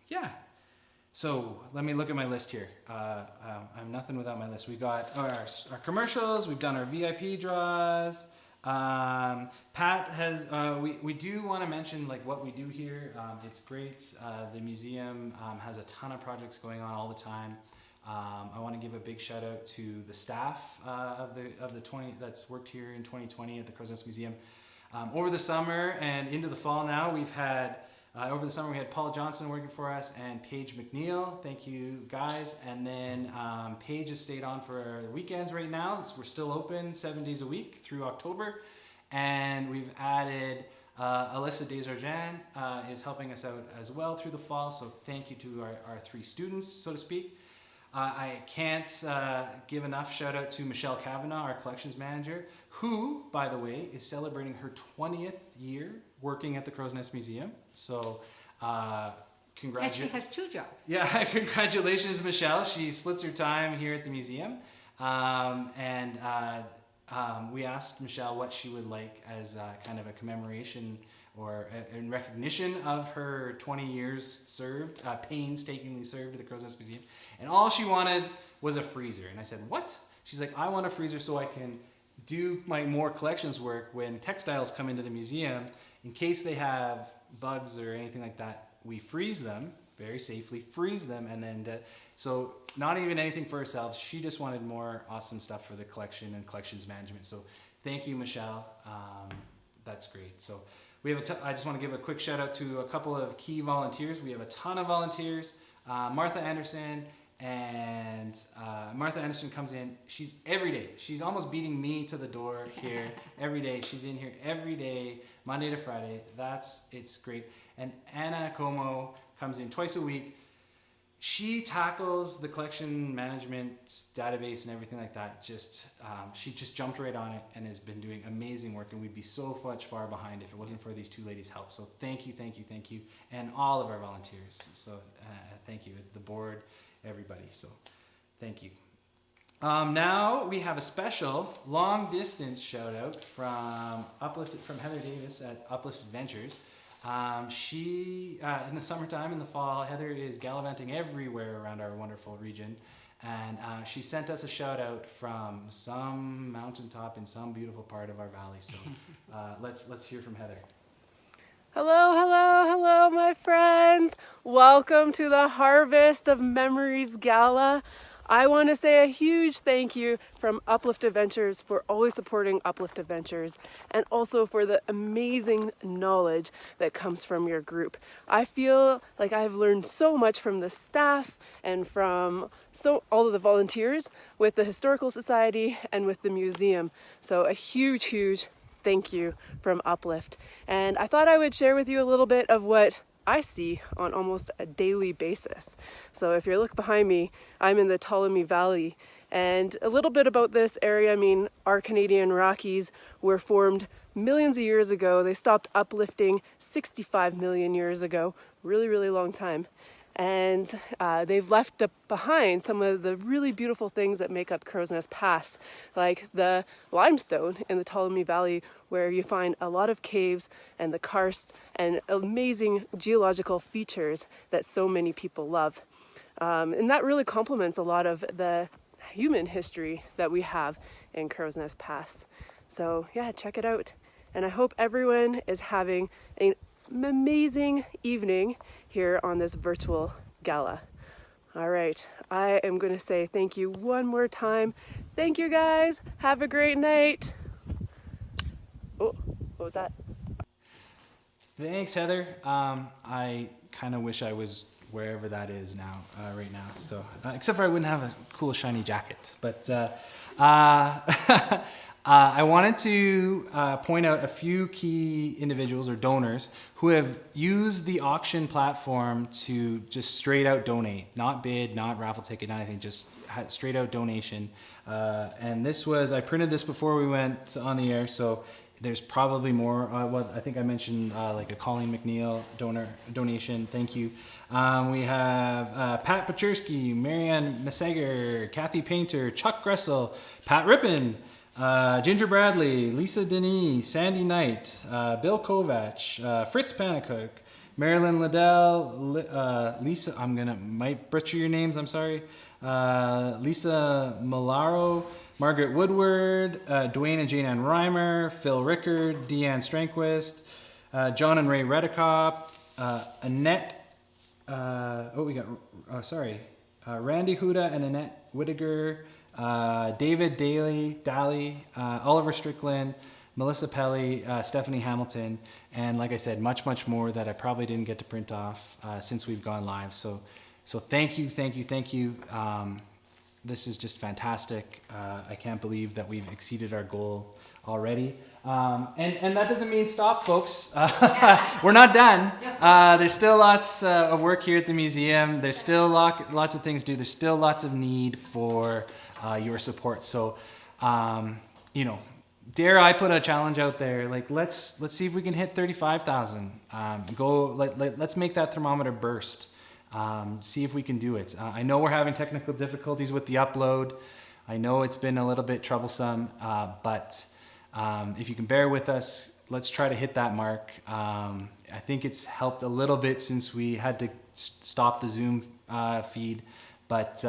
Yeah. So let me look at my list here. I'm nothing without my list. We got our commercials. We've done our VIP draws. Pat has, we do want to mention like what we do here. It's great. The museum has a ton of projects going on all the time. I want to give a big shout out to the staff of the 20 that's worked here in 2020 at the Crow's Nest Museum. Over the summer and into the fall now, we've had over the summer we had Paul Johnson working for us and Paige McNeil. Thank you guys. And then Paige has stayed on for the weekends right now. We're still open 7 days a week through October. And we've added Alyssa Desjardins is helping us out as well through the fall. So thank you to our three students, so to speak. I can't give enough shout out to Michelle Kavanagh, our collections manager, who, by the way, is celebrating her 20th year working at the Crow's Nest Museum. So congratulations. And she has 2 jobs. Yeah, congratulations, Michelle. She splits her time here at the museum. We asked Michelle what she would like as kind of a commemoration or in recognition of her 20 years served, painstakingly served at the Crow's Nest Museum. And all she wanted was a freezer. And I said, what? She's like, I want a freezer so I can do my more collections work when textiles come into the museum. In case they have bugs or anything like that, we freeze them, very safely freeze them. And then, so not even anything for herself. She just wanted more awesome stuff for the collection and collections management. So thank you, Michelle. That's great. So we have I just want to give a quick shout out to a couple of key volunteers. We have a ton of volunteers. Martha Anderson, and Martha Anderson comes in. She's every day. She's almost beating me to the door here every day. She's in here every day, Monday to Friday. It's great. And Anna Como comes in twice a week. She tackles the collection management database and everything like that. She just jumped right on it and has been doing amazing work. And we'd be so much far behind if it wasn't for these two ladies' help. So thank you, and all of our volunteers. So thank you, the board, everybody. So thank you. Now we have a special long distance shout out from Heather Davis at Uplift Adventures. She in the summertime, in the fall, Heather is gallivanting everywhere around our wonderful region, and she sent us a shout out from some mountaintop in some beautiful part of our valley. So let's hear from Heather. Hello, my friends. Welcome to the Harvest of Memories Gala. I want to say a huge thank you from Uplift Adventures for always supporting Uplift Adventures, and also for the amazing knowledge that comes from your group. I feel like I've learned so much from the staff and from all of the volunteers with the Historical Society and with the museum. So a huge thank you from Uplift. And I thought I would share with you a little bit of what I see on almost a daily basis. So if you look behind me, I'm in the Ptolemy Valley. And a little bit about this area, our Canadian Rockies were formed millions of years ago. They stopped uplifting 65 million years ago, really long time. and they've left behind some of the really beautiful things that make up Crow's Nest Pass, like the limestone in the Ptolemy Valley, where you find a lot of caves and the karst and amazing geological features that so many people love. And that really complements a lot of the human history that we have in Crow's Nest Pass. So yeah, check it out. And I hope everyone is having an amazing evening here on this virtual gala. All right, I am going to say thank you one more time. Thank you guys. Have a great night. Oh, what was that? Thanks, Heather. I kind of wish I was wherever that is now, right now. So, except for I wouldn't have a cool shiny jacket. But I wanted to point out a few key individuals or donors who have used the auction platform to just straight out donate, not bid, not raffle ticket, not anything, just straight out donation. And this was, I printed this before we went on the air, so there's probably more. Well, I think I mentioned like a Colleen McNeil donation. Thank you. We have Pat Pachersky, Marianne Messeger, Kathy Painter, Chuck Gressel, Pat Rippin, Ginger Bradley, Lisa Denis, Sandy Knight, Bill Kovach, Fritz Panicook, Marilyn Liddell, Lisa, might butcher your names, I'm sorry, Lisa Malaro, Margaret Woodward, Dwayne and Jane Ann Reimer, Phil Rickard, Deanne Strankquist, John and Ray Redekop, Annette, Randy Huda and Annette Whittaker, David Daly, Oliver Strickland, Melissa Pelly, Stephanie Hamilton, and like I said, much, much more that I probably didn't get to print off since we've gone live. So thank you. This is just fantastic. I can't believe that we've exceeded our goal already. And that doesn't mean stop, folks. We're not done. There's still lots of work here at the museum. There's still lots of things to do. There's still lots of need for your support. So, dare I put a challenge out there? Like, let's see if we can hit 35,000. Let's make that thermometer burst. See if we can do it. I know we're having technical difficulties with the upload. I know it's been a little bit troublesome, but if you can bear with us, let's try to hit that mark. I think it's helped a little bit since we had to stop the Zoom feed, but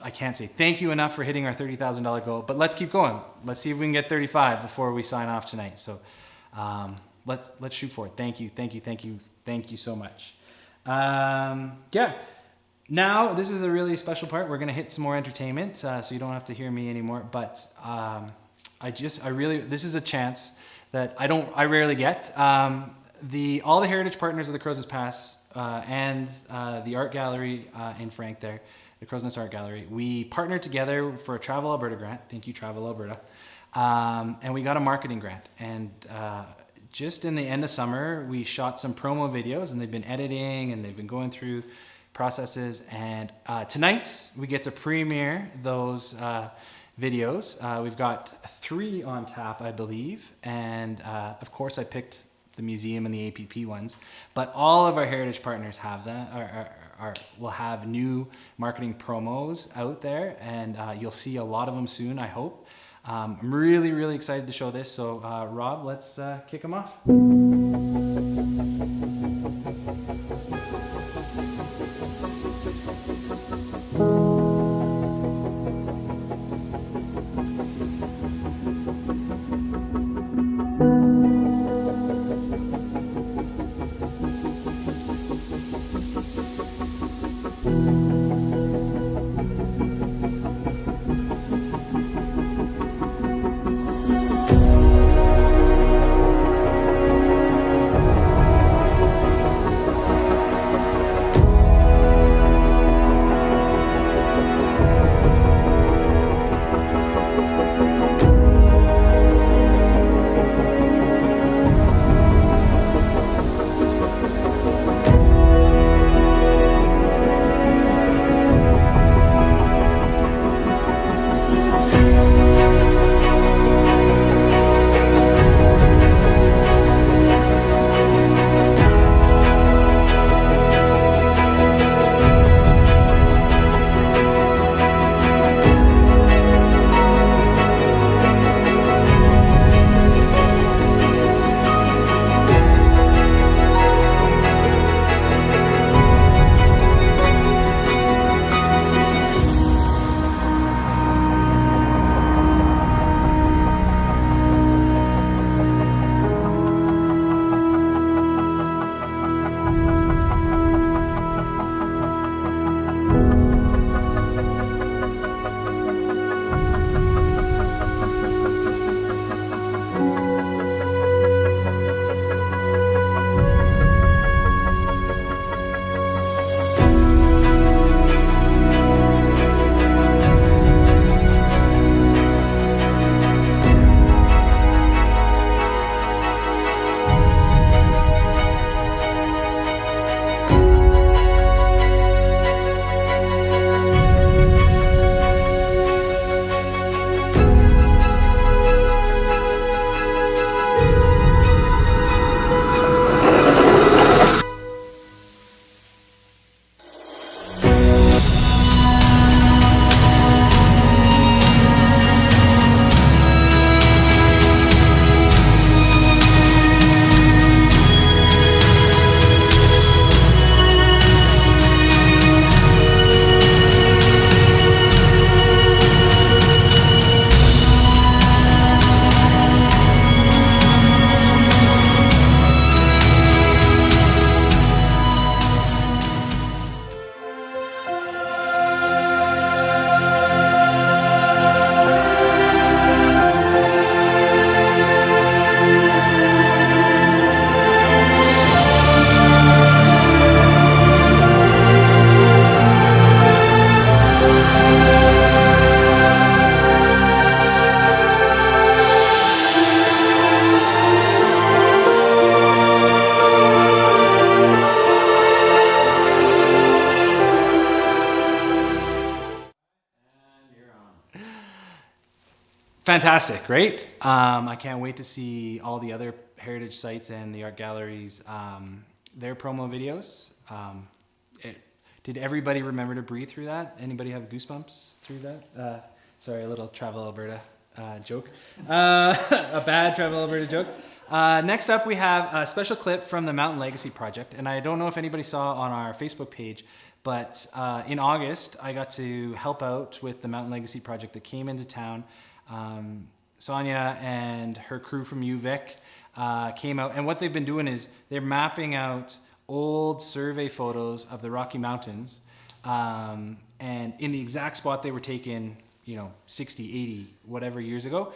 I can't say thank you enough for hitting our $30,000 goal, but let's keep going. Let's see if we can get 35 before we sign off tonight. So let's shoot for it. Thank you so much. Now this is a really special part. We're gonna hit some more entertainment, so you don't have to hear me anymore. But this is a chance that I rarely get. All the heritage partners of the Crow's Nest Pass and the art gallery in Frank there, the Crow's Nest Art Gallery, we partnered together for a Travel Alberta grant. Thank you, Travel Alberta. And we got a marketing grant. And just in the end of summer, we shot some promo videos, and they've been editing and they've been going through processes. And tonight we get to premiere those videos. We've got 3 on tap, I believe. And of course I picked the museum and the APP ones, but all of our heritage partners have them, will have new marketing promos out there, and you'll see a lot of them soon, I hope. I'm really, really excited to show this. So Rob, let's kick them off. Fantastic, right? I can't wait to see all the other heritage sites and the art galleries, their promo videos. Did everybody remember to breathe through that? Anybody have goosebumps through that? Sorry, a little Travel Alberta joke. A bad Travel Alberta joke. Next up, we have a special clip from the Mountain Legacy Project. And I don't know if anybody saw on our Facebook page, but in August, I got to help out with the Mountain Legacy Project that came into town. Sonia and her crew from UVic came out. And what they've been doing is they're mapping out old survey photos of the Rocky Mountains, and in the exact spot they were taken, 60, 80, whatever years ago,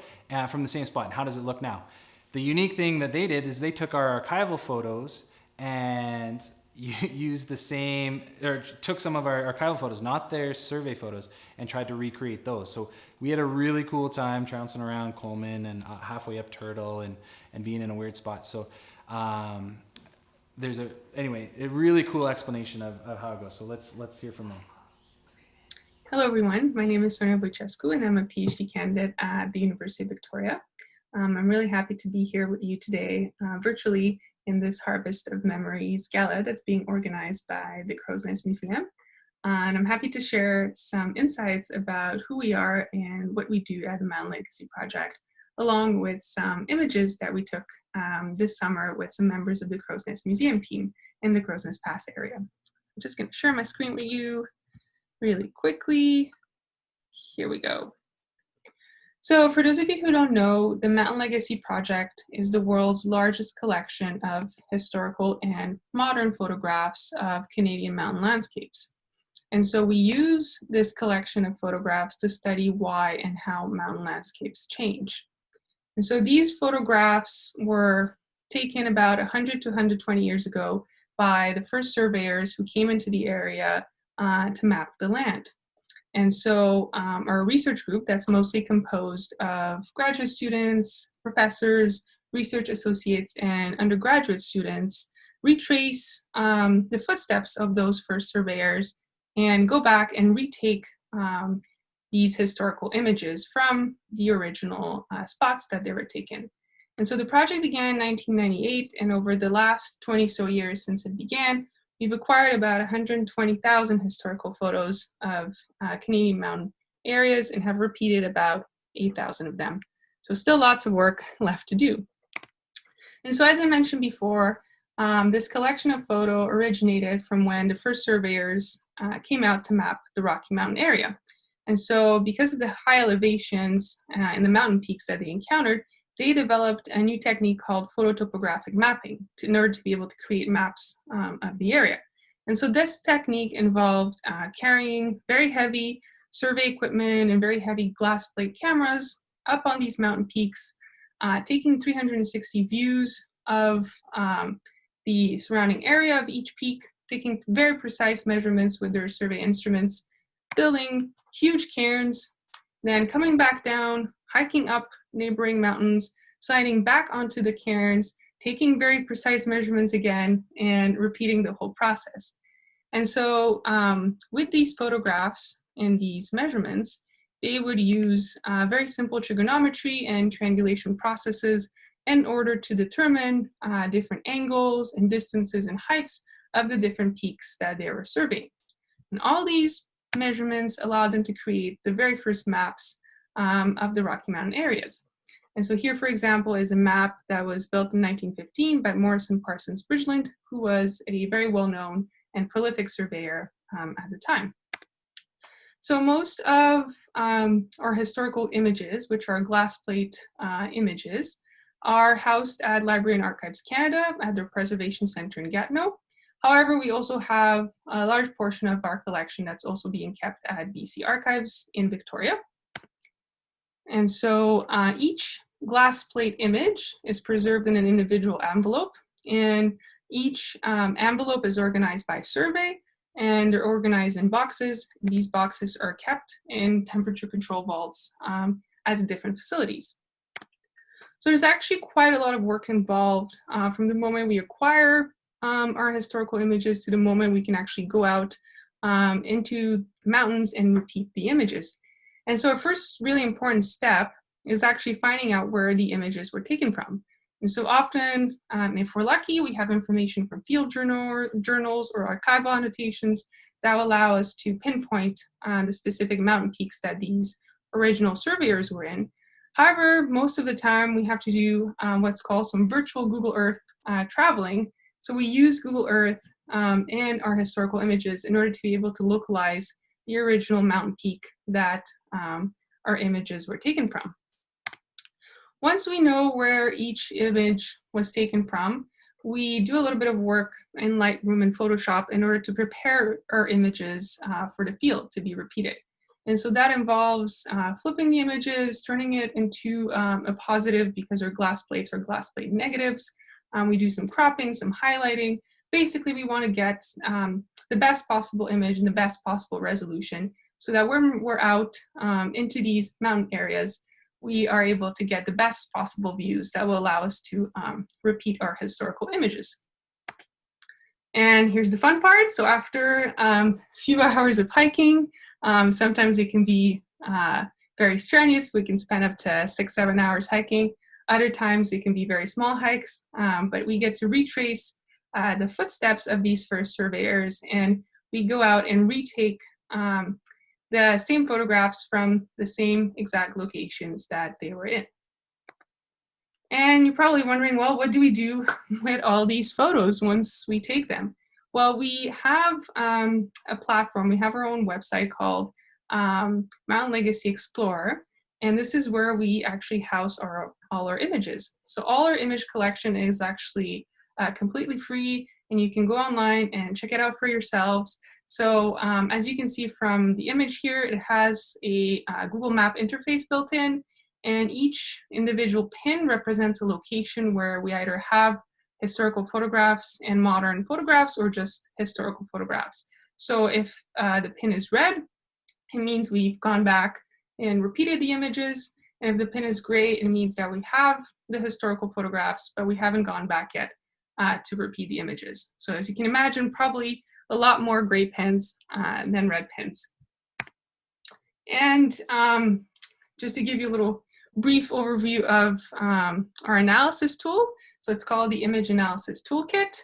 from the same spot. And how does it look now? The unique thing that they did is they took our archival photos and used the same, or took some of our archival photos, not their survey photos, and tried to recreate those. So we had a really cool time trouncing around Coleman and halfway up Turtle and being in a weird spot. So there's a really cool explanation of how it goes. So let's hear from them. Hello everyone, my name is Sonia Bucescu and I'm a PhD candidate at the University of Victoria. I'm really happy to be here with you today virtually in this Harvest of Memories Gala that's being organized by the Crow's Nest Museum. And I'm happy to share some insights about who we are and what we do at the Mountain Legacy Project, along with some images that we took this summer with some members of the Crow's Nest Museum team in the Crow's Nest Pass area. I'm just going to share my screen with you really quickly. Here we go. So for those of you who don't know, the Mountain Legacy Project is the world's largest collection of historical and modern photographs of Canadian mountain landscapes. And so we use this collection of photographs to study why and how mountain landscapes change. And so these photographs were taken about 100 to 120 years ago by the first surveyors who came into the area to map the land. And so our research group, that's mostly composed of graduate students, professors, research associates, and undergraduate students, retrace the footsteps of those first surveyors and go back and retake these historical images from the original spots that they were taken. And so the project began in 1998, and over the last 20 so years since it began, we've acquired about 120,000 historical photos of Canadian mountain areas and have repeated about 8,000 of them. So still lots of work left to do. And so as I mentioned before, this collection of photo originated from when the first surveyors came out to map the Rocky Mountain area. And so because of the high elevations and the mountain peaks that they encountered, they developed a new technique called phototopographic mapping in order to be able to create maps of the area. And so this technique involved carrying very heavy survey equipment and very heavy glass plate cameras up on these mountain peaks, taking 360 views of the surrounding area of each peak, taking very precise measurements with their survey instruments, building huge cairns, then coming back down, hiking up neighboring mountains, sliding back onto the cairns, taking very precise measurements again, and repeating the whole process. And so with these photographs and these measurements, they would use very simple trigonometry and triangulation processes in order to determine different angles and distances and heights of the different peaks that they were surveying. And all these measurements allowed them to create the very first maps of the Rocky Mountain areas. And so here, for example, is a map that was built in 1915 by Morrison Parsons Bridgeland, who was a very well-known and prolific surveyor at the time. So most of our historical images, which are glass plate images, are housed at Library and Archives Canada at their Preservation Centre in Gatineau. However, we also have a large portion of our collection that's also being kept at BC Archives in Victoria. And so each glass plate image is preserved in an individual envelope, and each envelope is organized by survey, and they're organized in boxes. These boxes are kept in temperature control vaults at the different facilities. So there's actually quite a lot of work involved from the moment we acquire our historical images to the moment we can actually go out into the mountains and repeat the images. And so a first really important step is actually finding out where the images were taken from. And so often, if we're lucky, we have information from field journals or archival annotations that will allow us to pinpoint the specific mountain peaks that these original surveyors were in. However, most of the time we have to do what's called some virtual Google Earth traveling. So we use Google Earth and our historical images in order to be able to localize the original mountain peak that our images were taken from. Once we know where each image was taken from, we do a little bit of work in Lightroom and Photoshop in order to prepare our images for the field to be repeated. And so that involves flipping the images, turning it into a positive because our glass plates are glass plate negatives. We do some cropping, some highlighting. Basically, we want to get the best possible image and the best possible resolution so that when we're out into these mountain areas, we are able to get the best possible views that will allow us to repeat our historical images. And here's the fun part. So after a few hours of hiking, sometimes it can be very strenuous. We can spend up to 6-7 hours hiking. Other times it can be very small hikes, but we get to retrace the footsteps of these first surveyors, and we go out and retake the same photographs from the same exact locations that they were in. And you're probably wondering, well, what do we do with all these photos once we take them? Well, we have a platform, we have our own website called Mountain Legacy Explorer, and this is where we actually house all our images. So all our image collection is actually completely free, and you can go online and check it out for yourselves. So as you can see from the image here, it has a Google Map interface built in, and each individual pin represents a location where we either have historical photographs and modern photographs or just historical photographs. So if the pin is red, it means we've gone back and repeated the images. And if the pin is gray, it means that we have the historical photographs, but we haven't gone back yet to repeat the images. So as you can imagine, probably a lot more gray pins than red pins. And just to give you a little brief overview of our analysis tool. So it's called the Image Analysis Toolkit.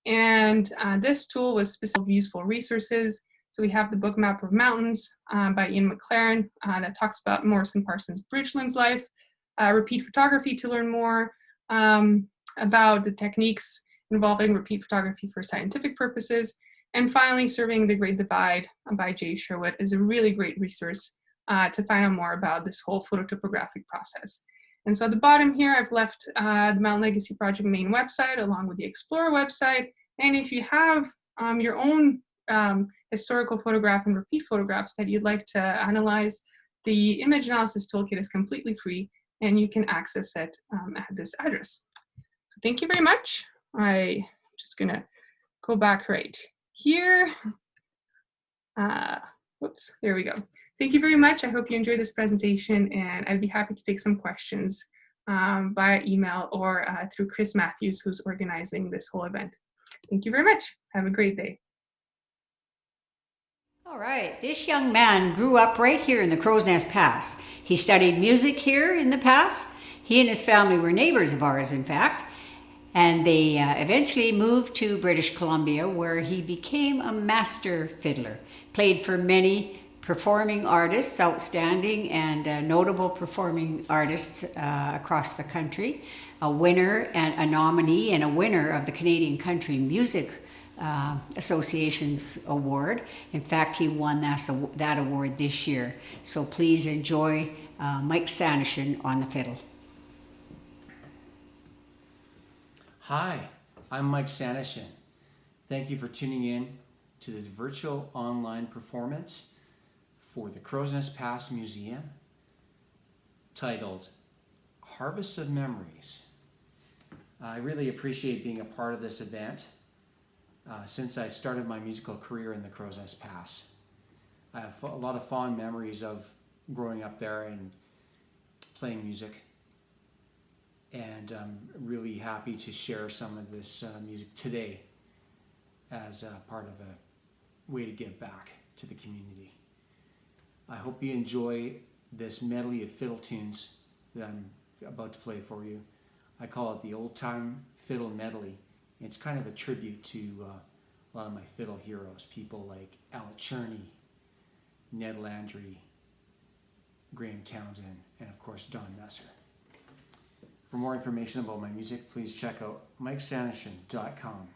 And this tool was specifically useful resources. So we have the book Map of Mountains by Ian McLaren that talks about Morrison Parsons Bridgeland's life, repeat photography to learn more about the techniques involving repeat photography for scientific purposes. And finally, Surveying the Great Divide by Jay Sherwood is a really great resource to find out more about this whole phototopographic process. And so at the bottom here, I've left the Mountain Legacy Project main website along with the Explorer website. And if you have your own historical photograph and repeat photographs that you'd like to analyze, the Image Analysis Toolkit is completely free, and you can access it at this address. So thank you very much. I'm just gonna go back right here. Whoops, there we go. Thank you very much. I hope you enjoyed this presentation, and I'd be happy to take some questions via email or through Chris Matthews, who's organizing this whole event. Thank you very much. Have a great day. All right, this young man grew up right here in the Crow's Nest Pass. He studied music here in the pass. He and his family were neighbors of ours, in fact, and they eventually moved to British Columbia, where he became a master fiddler, played for many performing artists, outstanding and notable performing artists across the country, a winner and a nominee and a winner of the Canadian Country Music Association's award. In fact, he won that award this year. So please enjoy Mike Sanderson on the fiddle. Hi, I'm Mike Sanderson. Thank you for tuning in to this virtual online performance for the Crow's Nest Pass Museum titled Harvest of Memories. I really appreciate being a part of this event since I started my musical career in the Crow's Nest Pass. I have a lot of fond memories of growing up there and playing music, and I'm really happy to share some of this music today as part of a way to give back to the community. I hope you enjoy this medley of fiddle tunes that I'm about to play for you. I call it the Old Time Fiddle Medley. It's kind of a tribute to a lot of my fiddle heroes, people like Al Cherney, Ned Landry, Graham Townsend, and of course Don Messer. For more information about my music, please check out MikeSanderson.com.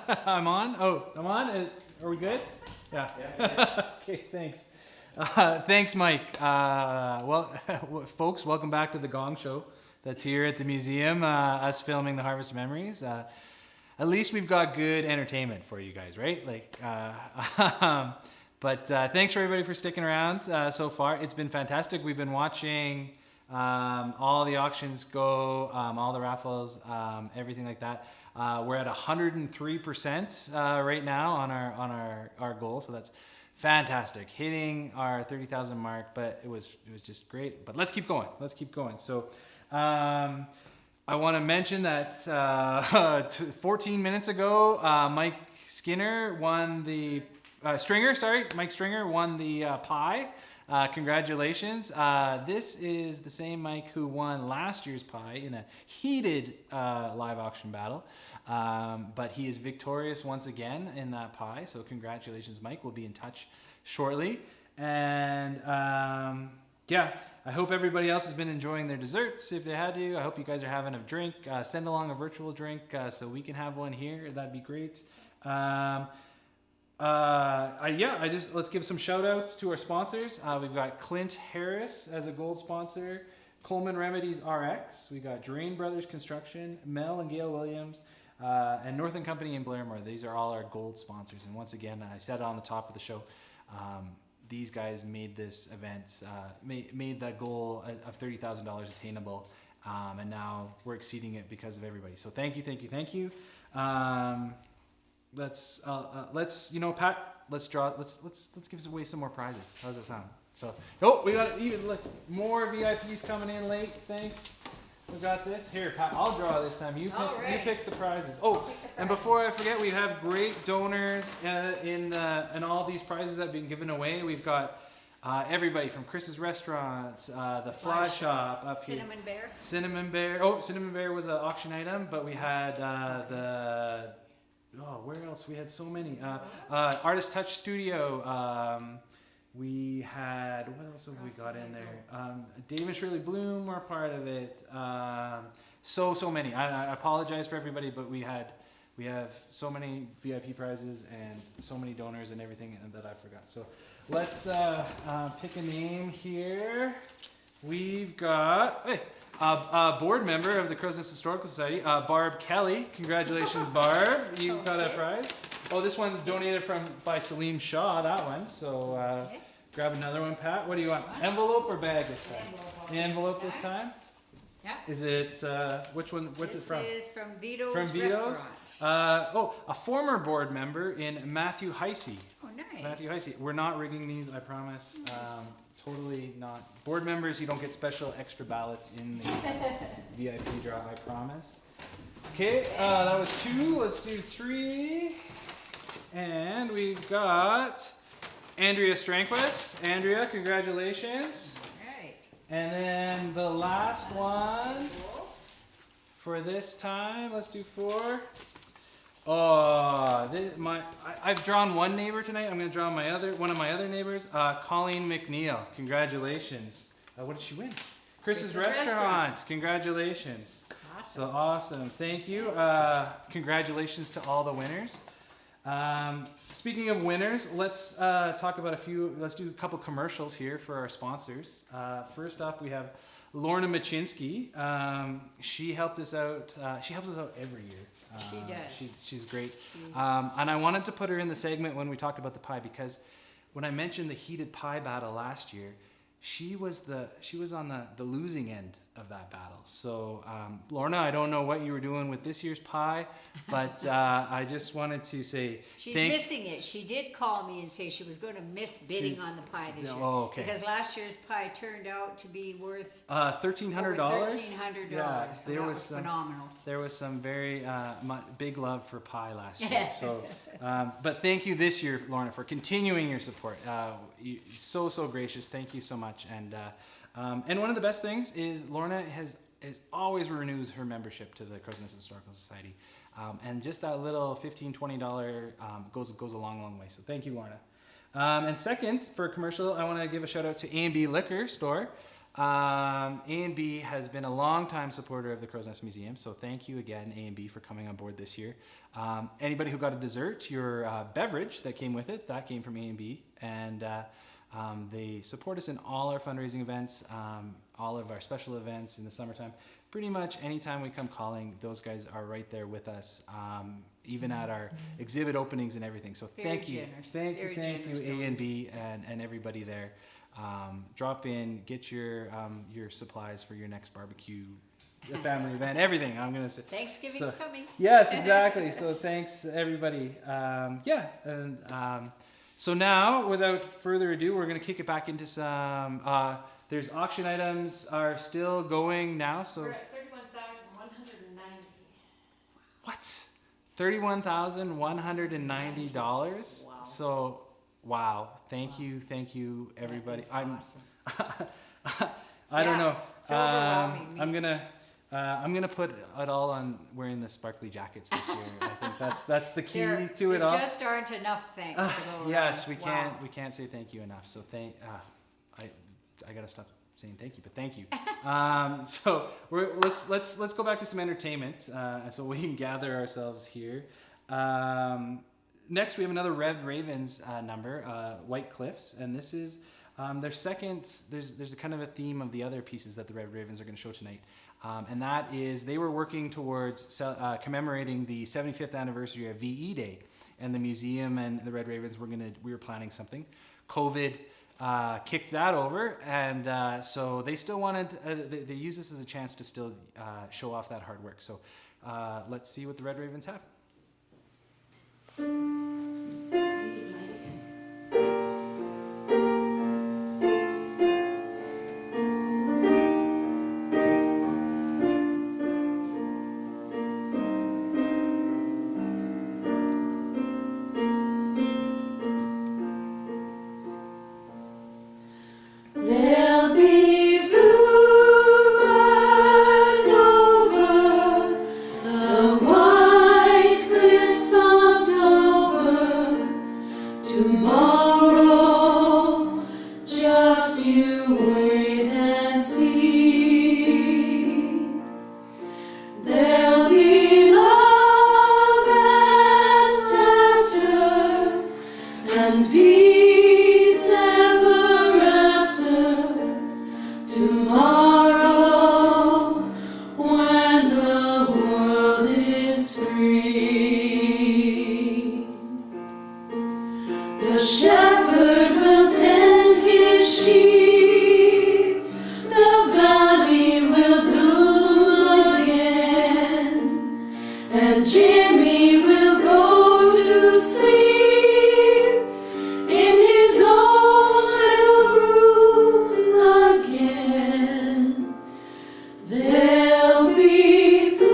I'm on? Oh, I'm on? Are we good? Yeah. Okay, thanks. Thanks, Mike. Well, folks, welcome back to the Gong Show that's here at the museum, us filming the Harvest of Memories. At least we've got good entertainment for you guys, right? But thanks for everybody for sticking around so far. It's been fantastic. We've been watching all the auctions go, all the raffles, everything like that. We're at 103% right now on our goal, so that's fantastic. Hitting our 30,000 mark, but it was just great. But let's keep going. So I want to mention that 14 minutes ago, Mike Stringer won the pie. Congratulations. This is the same Mike who won last year's pie in a heated live auction battle. But he is victorious once again in that pie. So congratulations, Mike. We'll be in touch shortly. And yeah, I hope everybody else has been enjoying their desserts if they had to. I hope you guys are having a drink. Send along a virtual drink so we can have one here. That'd be great. Let's give some shout outs to our sponsors. We've got Clint Harris as a gold sponsor, Coleman Remedies RX. We got Drain Brothers Construction, Mel and Gail Williams, and Northern Company in Blairmore. These are all our gold sponsors. And once again, I said it on the top of the show, these guys made this event, made that goal of $30,000 attainable. And now we're exceeding it because of everybody. So thank you. Let's Pat, let's give away some more prizes. How's that sound? So we got more VIPs coming in late. Thanks. We got this here, Pat. I'll draw this time. You pick the prizes. And before I forget, we have great donors in all these prizes that have been given away. We've got everybody from Chris's Restaurant, the Fly Shop up here. Cinnamon Bear. Cinnamon Bear was an auction item, but we had where else? We had so many. Artist Touch Studio. We had, what else have we got in there? Dave and Shirley Bloom were part of it. So many. I apologize for everybody, but we have so many VIP prizes and so many donors and everything that I forgot. So let's pick a name here. We've got a board member of the Crow's Nest Historical Society, Barb Kelly. Congratulations, Barb. You got a prize. This one's donated by Salim Shah, that one. So grab another one, Pat. What do you want? Envelope or bag this time? Envelope this time? Yeah. Is it, which one, what's it from? This is from Vito's Vito's? Restaurant. A former board member in Matthew Heisey. Oh, nice. Matthew Heisey. We're not rigging these, I promise. Totally not. Board members, you don't get special extra ballots in the VIP draw, I promise. Okay, that was 2. Let's do 3. And we've got Andrea Strangquist. Andrea, congratulations. Right. And then the last one for this time, let's do 4. I've drawn one neighbor tonight. I'm going to draw one of my other neighbors, Colleen McNeil. Congratulations. What did she win? Chris's Restaurant. Congratulations. Awesome. So awesome. Thank you. Congratulations to all the winners. Speaking of winners, let's talk about let's do a couple commercials here for our sponsors. First up, we have Lorna Machinsky. She helped us out. She helps us out every year. She does. She's great. And I wanted to put her in the segment when we talked about the pie because when I mentioned the heated pie battle last year, she was on the losing end of that battle. So Lorna, I don't know what you were doing with this year's pie, but I just wanted to say she's missing it. She did call me and say she was going to miss bidding on the pie this year. Oh, okay. Because last year's pie turned out to be worth $1,300. $1,300. Yeah, so that was phenomenal. There was some very big love for pie last year. So, but thank you this year, Lorna, for continuing your support. So gracious. Thank you so much. And one of the best things is Lorna has always renews her membership to the Crow's Nest Historical Society. And just that little $15, $20 goes a long way. So thank you, Lorna. And second, for a commercial, I want to give a shout out to A&B Liquor Store. A&B has been a long-time supporter of the Crow's Nest Museum, so thank you again, A&B, for coming on board this year. Anybody who got a dessert, your beverage that came with it, that came from A&B, and they support us in all our fundraising events, all of our special events in the summertime. Pretty much anytime we come calling, those guys are right there with us, even at our exhibit openings and everything. So thank you, thank you, A&B, and everybody there. Drop in, get your supplies for your next barbecue, family event, everything. I'm gonna say Thanksgiving's coming. Yes, exactly. So thanks everybody. So now, without further ado, we're gonna kick it back into some. There's auction items are still going now. So We're at $31,190. what? $31,190. Wow. So. Wow! Thank you, everybody. Awesome. I don't know. It's overwhelming. I'm gonna put it all on wearing the sparkly jackets this year. I think that's the key to it there all. just aren't enough thanks to go around. Yes, we Wow. can't say thank you enough. So I gotta stop saying thank you, but thank you. So let's go back to some entertainment, so we can gather ourselves here. Next, we have another Red Ravens number, White Cliffs, and this is their second. There's a kind of a theme of the other pieces that the Red Ravens are going to show tonight, and that is they were working towards commemorating the 75th anniversary of VE Day, and the museum and the Red Ravens we were planning something. COVID kicked that over, and so they still wanted. They use this as a chance to still show off that hard work. So let's see what the Red Ravens have. There'll be bluebirds over the white cliffs of Dover. Tomorrow, just you wait and see. There'll be love and laughter and peace ever after. Tomorrow, when the world is free, the shepherd will tend his sheep, the valley will bloom again, and Jimmy will go to sleep in his own little room again. There'll be bluebirds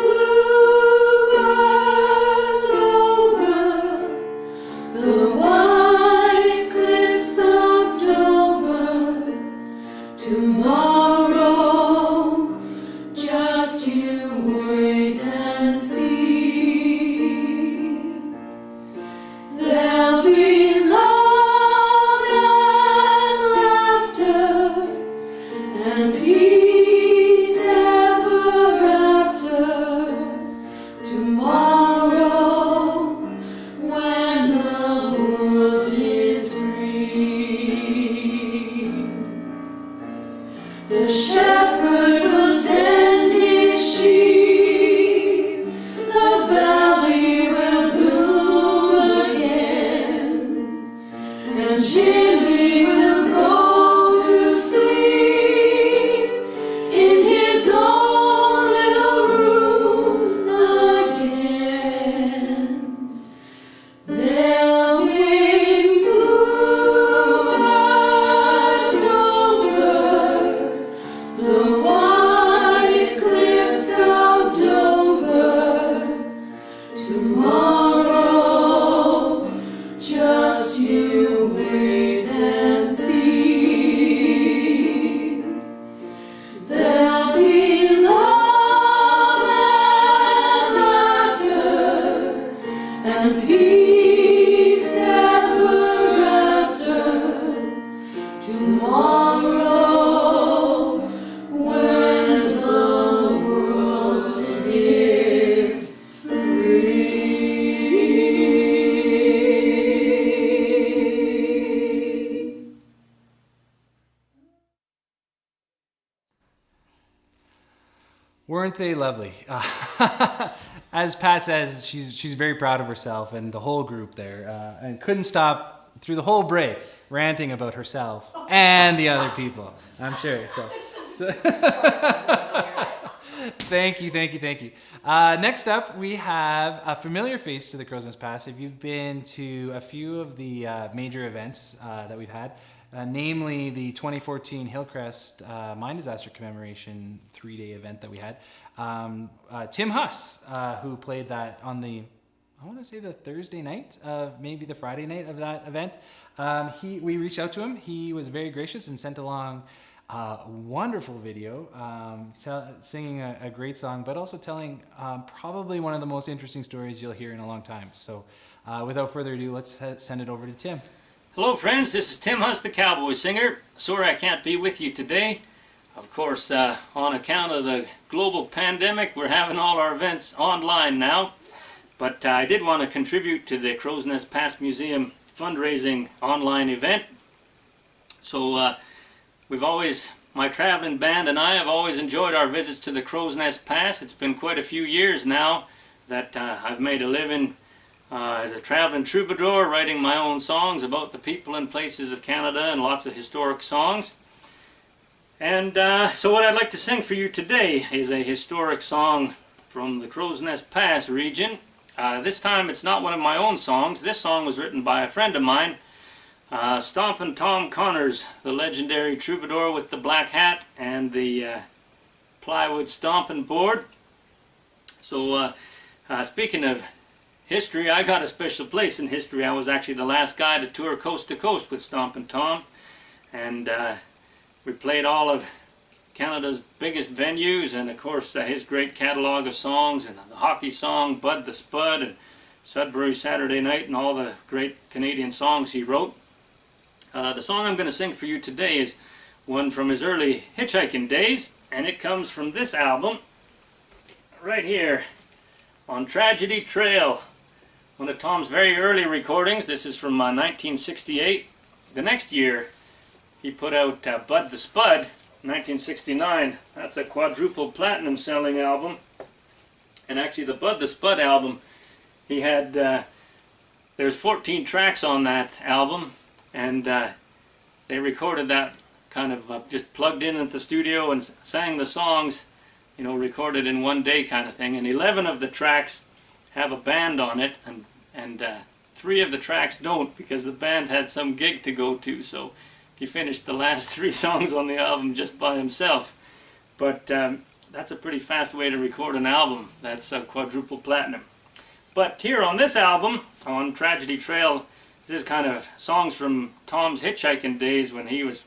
over the white cliffs of Dover. Tomorrow, just you wait and see. There'll be love and laughter and peace ever after. Tomorrow, when the world is free, the shepherd will tend his sheep, the valley will bloom again, and Jimmy will go to sleep in his own little room again. There'll be bluebirds over the white Weren't they lovely? As Pat says, she's very proud of herself and the whole group there, and couldn't stop through the whole break ranting about herself and the other people. I'm sure. So thank you. Next up, we have a familiar face to the Crow's Nest Pass. If you've been to a few of the major events that we've had, namely the 2014 Hillcrest Mine Disaster Commemoration 3-day event that we had. Tim Huss, who played that on I want to say the Thursday night, maybe the Friday night of that event. We reached out to him. He was very gracious and sent along a wonderful video, singing a great song, but also telling probably one of the most interesting stories you'll hear in a long time. So without further ado, let's send it over to Tim. Hello friends, this is Tim Huss, the cowboy singer. Sorry I can't be with you today. Of course, on account of the global pandemic, we're having all our events online now. But I did want to contribute to the Crow's Nest Pass Museum fundraising online event. So my traveling band and I have always enjoyed our visits to the Crow's Nest Pass. It's been quite a few years now that I've made a living as a traveling troubadour, writing my own songs about the people and places of Canada and lots of historic songs. And so what I'd like to sing for you today is a historic song from the Crow's Nest Pass region. This time it's not one of my own songs. This song was written by a friend of mine, Stompin' Tom Connors, the legendary troubadour with the black hat and the plywood stomping board. So speaking of history, I got a special place in history. I was actually the last guy to tour coast to coast with Stompin' Tom, and we played all of Canada's biggest venues, and of course his great catalog of songs, and the hockey song Bud the Spud and Sudbury Saturday Night, and all the great Canadian songs he wrote. The song I'm going to sing for you today is one from his early hitchhiking days, and it comes from this album right here, On Tragedy Trail, one of Tom's very early recordings. This is from 1968. The next year he put out Bud the Spud, 1969. That's a quadruple platinum selling album. And actually the Bud the Spud album, he had, there's 14 tracks on that album, and they recorded that kind of just plugged in at the studio and sang the songs, you know, recorded in one day kind of thing. And 11 of the tracks have a band on it, and 3 of the tracks don't, because the band had some gig to go to, so he finished the last 3 songs on the album just by himself. But that's a pretty fast way to record an album that's quadruple platinum. But here on this album, on Tragedy Trail, this is kind of songs from Tom's hitchhiking days when he was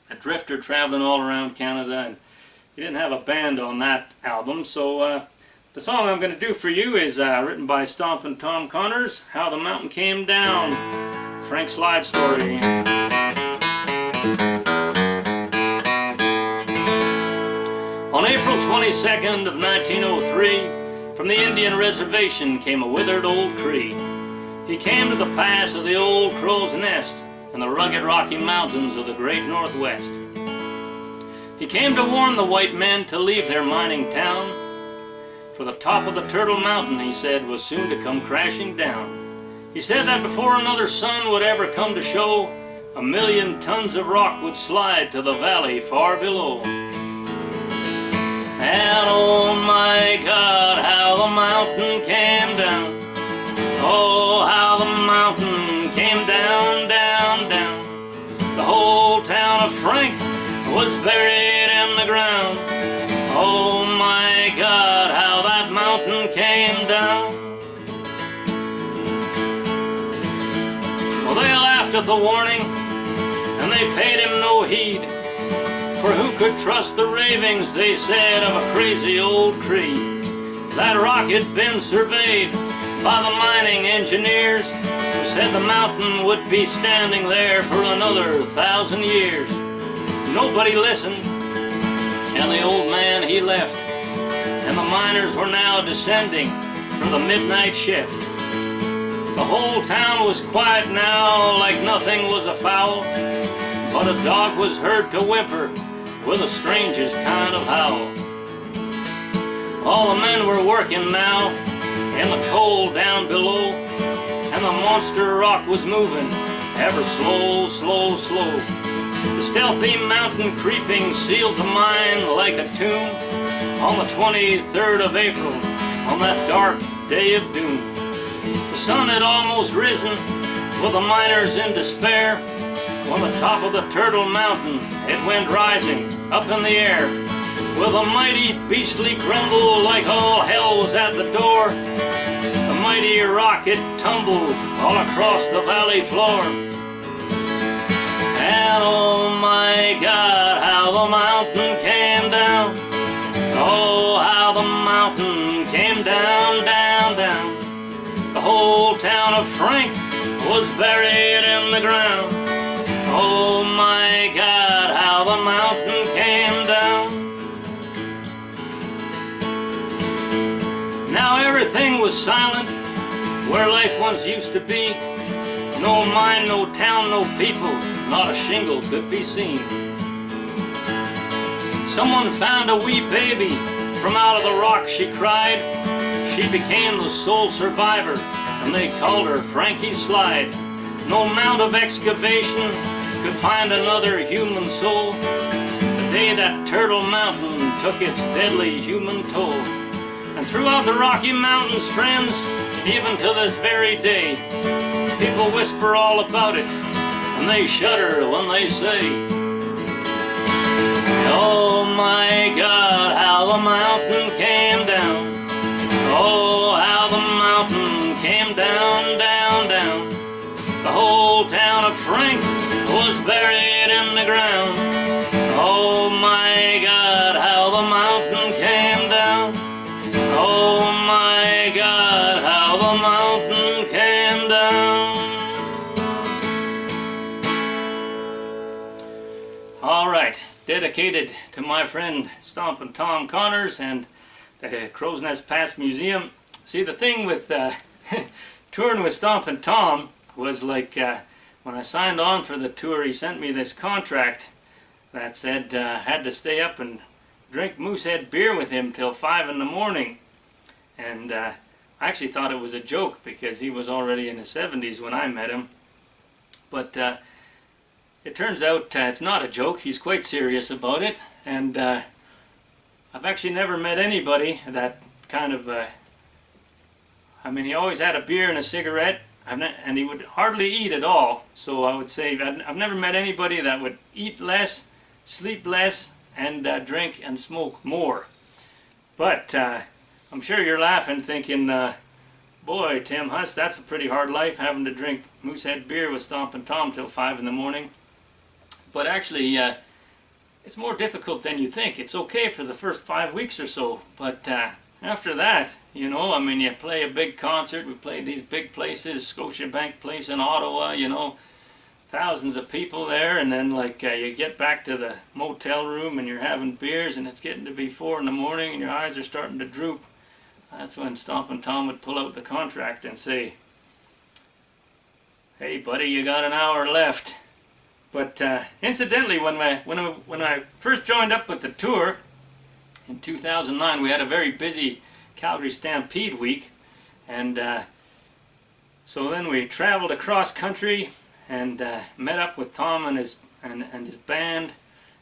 a drifter traveling all around Canada, and he didn't have a band on that album. So the song I'm going to do for you is written by Stompin' Tom Connors, How the Mountain Came Down, Frank Slide story. On April 22nd of 1903, from the Indian reservation came a withered old Cree. He came to the pass of the old Crow's Nest and the rugged Rocky Mountains of the great Northwest. He came to warn the white men to leave their mining town, for the top of the Turtle Mountain, he said, was soon to come crashing down. He said that before another sun would ever come to show, 1,000,000 tons of rock would slide to the valley far below. And oh my God, how the mountain came down. Oh, how the mountain came down, down, down. The whole town of Frank was buried in the ground. Oh my God, how that mountain came down. Well, they laughed at the warning, and they paid him no heed. For who could trust the ravings, they said, of a crazy old Cree? That rock had been surveyed by the mining engineers, who said the mountain would be standing there for another 1,000 years. Nobody listened, and the old man, he left, and the miners were now descending for the midnight shift. The whole town was quiet now, like nothing was afoul, but a dog was heard to whimper with the strangest kind of howl. All the men were working now in the coal down below, and the monster rock was moving ever slow, slow, slow. The stealthy mountain creeping sealed the mine like a tomb on the 23rd of April, on that dark day of doom. The sun had almost risen with the miners in despair. On the top of the Turtle Mountain it went rising up in the air with a mighty beastly grumble like all hell was at the door. The mighty rock it tumbled all across the valley floor. And oh my God, how the mountain came down. Oh, how the mountain came down, down, down. The whole town of Frank was buried in the ground. Oh my God, how the mountain came down. Now everything was silent where life once used to be. No mine, no town, no people, not a shingle could be seen. Someone found a wee baby from out of the rock, she cried. She became the sole survivor, and they called her Frankie Slide. No amount of excavation could find another human soul the day that Turtle Mountain took its deadly human toll. And throughout the Rocky Mountains, friends, even to this very day, people whisper all about it, and they shudder when they say, oh my God, how the mountain came down. Oh, how the mountain came down, down, down. The whole town of Frank was buried in the ground. Oh my God, how the mountain came down. Oh my God, how the mountain came down. All right, dedicated to my friend Stompin' Tom Connors and the Crow's Nest Pass Museum. See, the thing with touring with Stompin' Tom was like when I signed on for the tour, he sent me this contract that said I had to stay up and drink Moosehead beer with him till 5 in the morning. And I actually thought it was a joke because he was already in his 70s when I met him. But it turns out it's not a joke. He's quite serious about it. And I've actually never met anybody that kind of... I mean, he always had a beer and a cigarette, and he would hardly eat at all. So I would say I've never met anybody that would eat less, sleep less, and drink and smoke more. But I'm sure you're laughing, thinking, boy, Tim Huss, that's a pretty hard life, having to drink Moosehead beer with Stompin' Tom till 5 in the morning. But actually, it's more difficult than you think. It's okay for the first 5 weeks or so, but after that, you know, I mean, you play a big concert. We played these big places, Scotiabank Place in Ottawa, you know, thousands of people there, and then like you get back to the motel room and you're having beers and it's getting to be 4 in the morning and your eyes are starting to droop. That's when Stompin' Tom would pull out the contract and say, hey buddy, you got an hour left. But incidentally, when I first joined up with the tour in 2009, we had a very busy Calgary Stampede week, and so then we traveled across country and met up with Tom and his band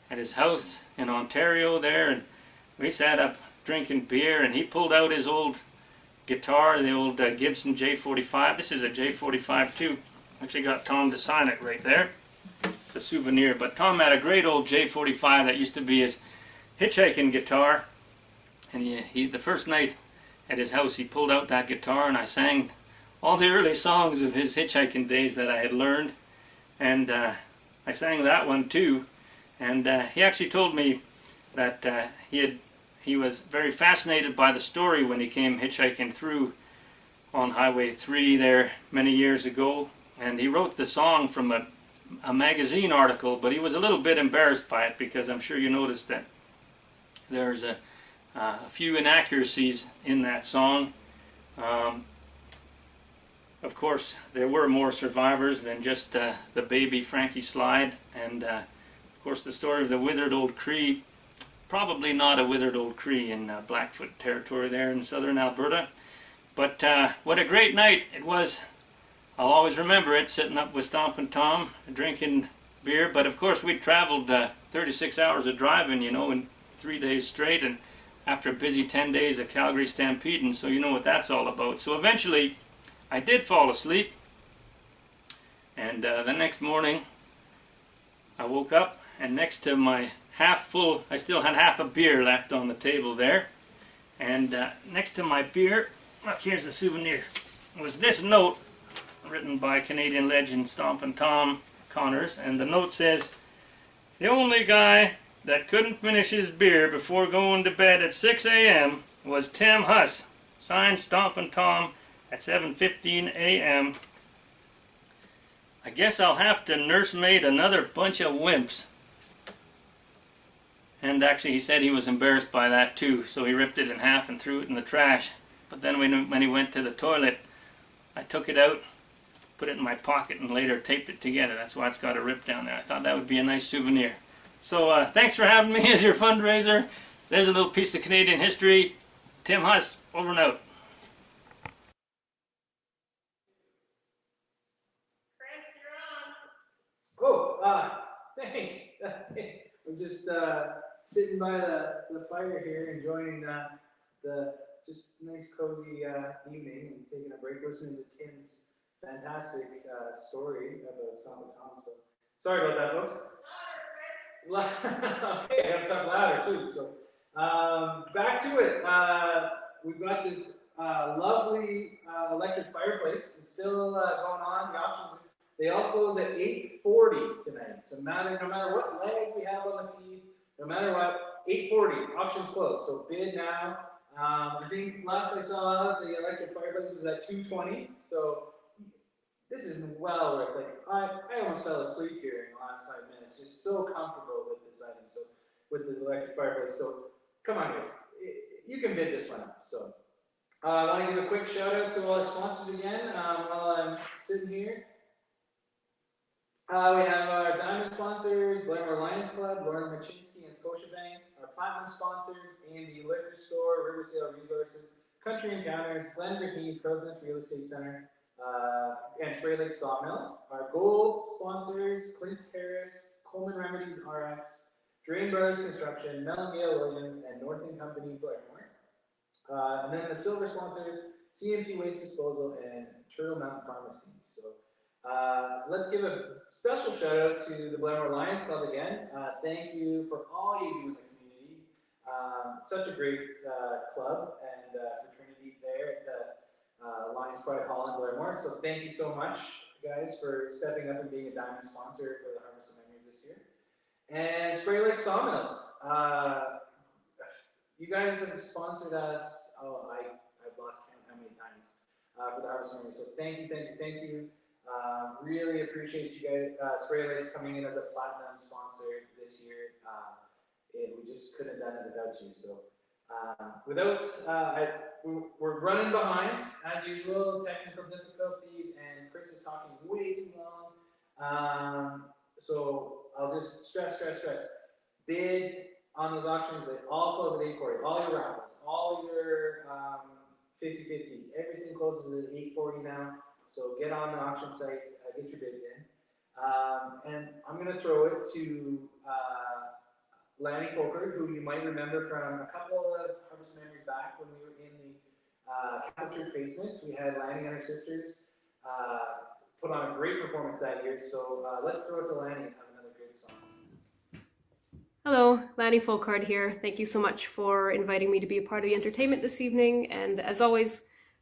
at his house in Ontario there, and we sat up drinking beer, and he pulled out his old guitar, the old Gibson J45. This is a J45 too. Actually got Tom to sign it right there. It's a souvenir, but Tom had a great old J45 that used to be his hitchhiking guitar, and he the first night at his house he pulled out that guitar and I sang all the early songs of his hitchhiking days that I had learned, and I sang that one too. And he actually told me that he was very fascinated by the story when he came hitchhiking through on Highway 3 there many years ago, and he wrote the song from a magazine article, but he was a little bit embarrassed by it because I'm sure you noticed that there's a few inaccuracies in that song. Of course, there were more survivors than just the baby Frankie Slide, and of course the story of the withered old tree probably not a withered old Cree in Blackfoot territory there in southern Alberta. But what a great night it was. I'll always remember it, sitting up with Stompin' Tom, drinking beer. But of course we traveled 36 hours of driving, you know, in 3 days straight, and after a busy 10 days of Calgary stampeding, so you know what that's all about. So eventually I did fall asleep, and the next morning I woke up, and next to my half full, I still had half a beer left on the table there, and next to my beer, look, here's a souvenir, was this note written by Canadian legend Stompin' Tom Connors, and the note says, "The only guy that couldn't finish his beer before going to bed at 6 a.m. was Tim Huss, signed Stompin' Tom at 7:15 a.m. I guess I'll have to nursemaid another bunch of wimps." And actually he said he was embarrassed by that too, so he ripped it in half and threw it in the trash. But then when he went to the toilet, I took it out, put it in my pocket, and later taped it together. That's why it's got a rip down there. I thought that would be a nice souvenir. So thanks for having me as your fundraiser. There's a little piece of Canadian history. Tim Huss, over and out. Oh, thanks. I'm just sitting by the fire here, enjoying the just nice cozy evening, and taking a break, listening to Tim's fantastic story about Stompin' Tom. So sorry about that, folks. Okay, I have to talk louder too. So back to it. We've got this lovely electric fireplace. It's still going on. The options, they all close at 8:40 tonight. So no matter what lag we have on the feed, no matter what, 8:40, options close. So bid now. I think last I saw the electric fireplace was at 2:20. So this is well worth it. I almost fell asleep here in the last 5 minutes. Just so comfortable with this item. So with the electric fireplace. So come on, guys, you can bid this one up. So I want to give a quick shout out to all our sponsors again while I'm sitting here. We have our diamond sponsors, Blairmore Lions Club, Lauren Machinsky and Scotiabank. Our platinum sponsors, A&D Liquor Store, Riversdale Resources, Country Encounters, Glenverheed, Crow's Nest Real Estate Center, and Spray Lake Sawmills. Our gold sponsors, Clint Harris, Coleman Remedies RX, Drain Brothers Construction, Mellon Williams, and Northern Company Blairmore. And then the silver sponsors, CMP Waste Disposal and Turtle Mountain Pharmacy. So let's give a special shout out to the Blairmore Lions Club again. Thank you for all you do in the community. Such a great club and fraternity there at the Lions Quiet Hall in Blairmore. So thank you so much, guys, for stepping up and being a diamond sponsor for the Harvest of Memories this year. And Spray Lake Sawmills. You guys have sponsored us, I've lost count how many times for the Harvest of Memories. So thank you. Really appreciate you guys, Spray Lakes coming in as a platinum sponsor this year. We just couldn't have done it without you. So we're running behind as usual, technical difficulties, and Chris is talking way too long. So I'll just stress. Bid on those auctions. They all close at 8:40. All your raffles, all your 50/50s, everything closes at 8:40 now. So get on the auction site, get your bids in. And I'm going to throw it to Lanny Folkert, who you might remember from a couple of Harvest Memories back when we were in the Catholic Church basement. We had Lanny and her sisters put on a great performance that year. So let's throw it to Lanny and have another great song. Hello, Lanny Folkert here. Thank you so much for inviting me to be a part of the entertainment this evening. And as always,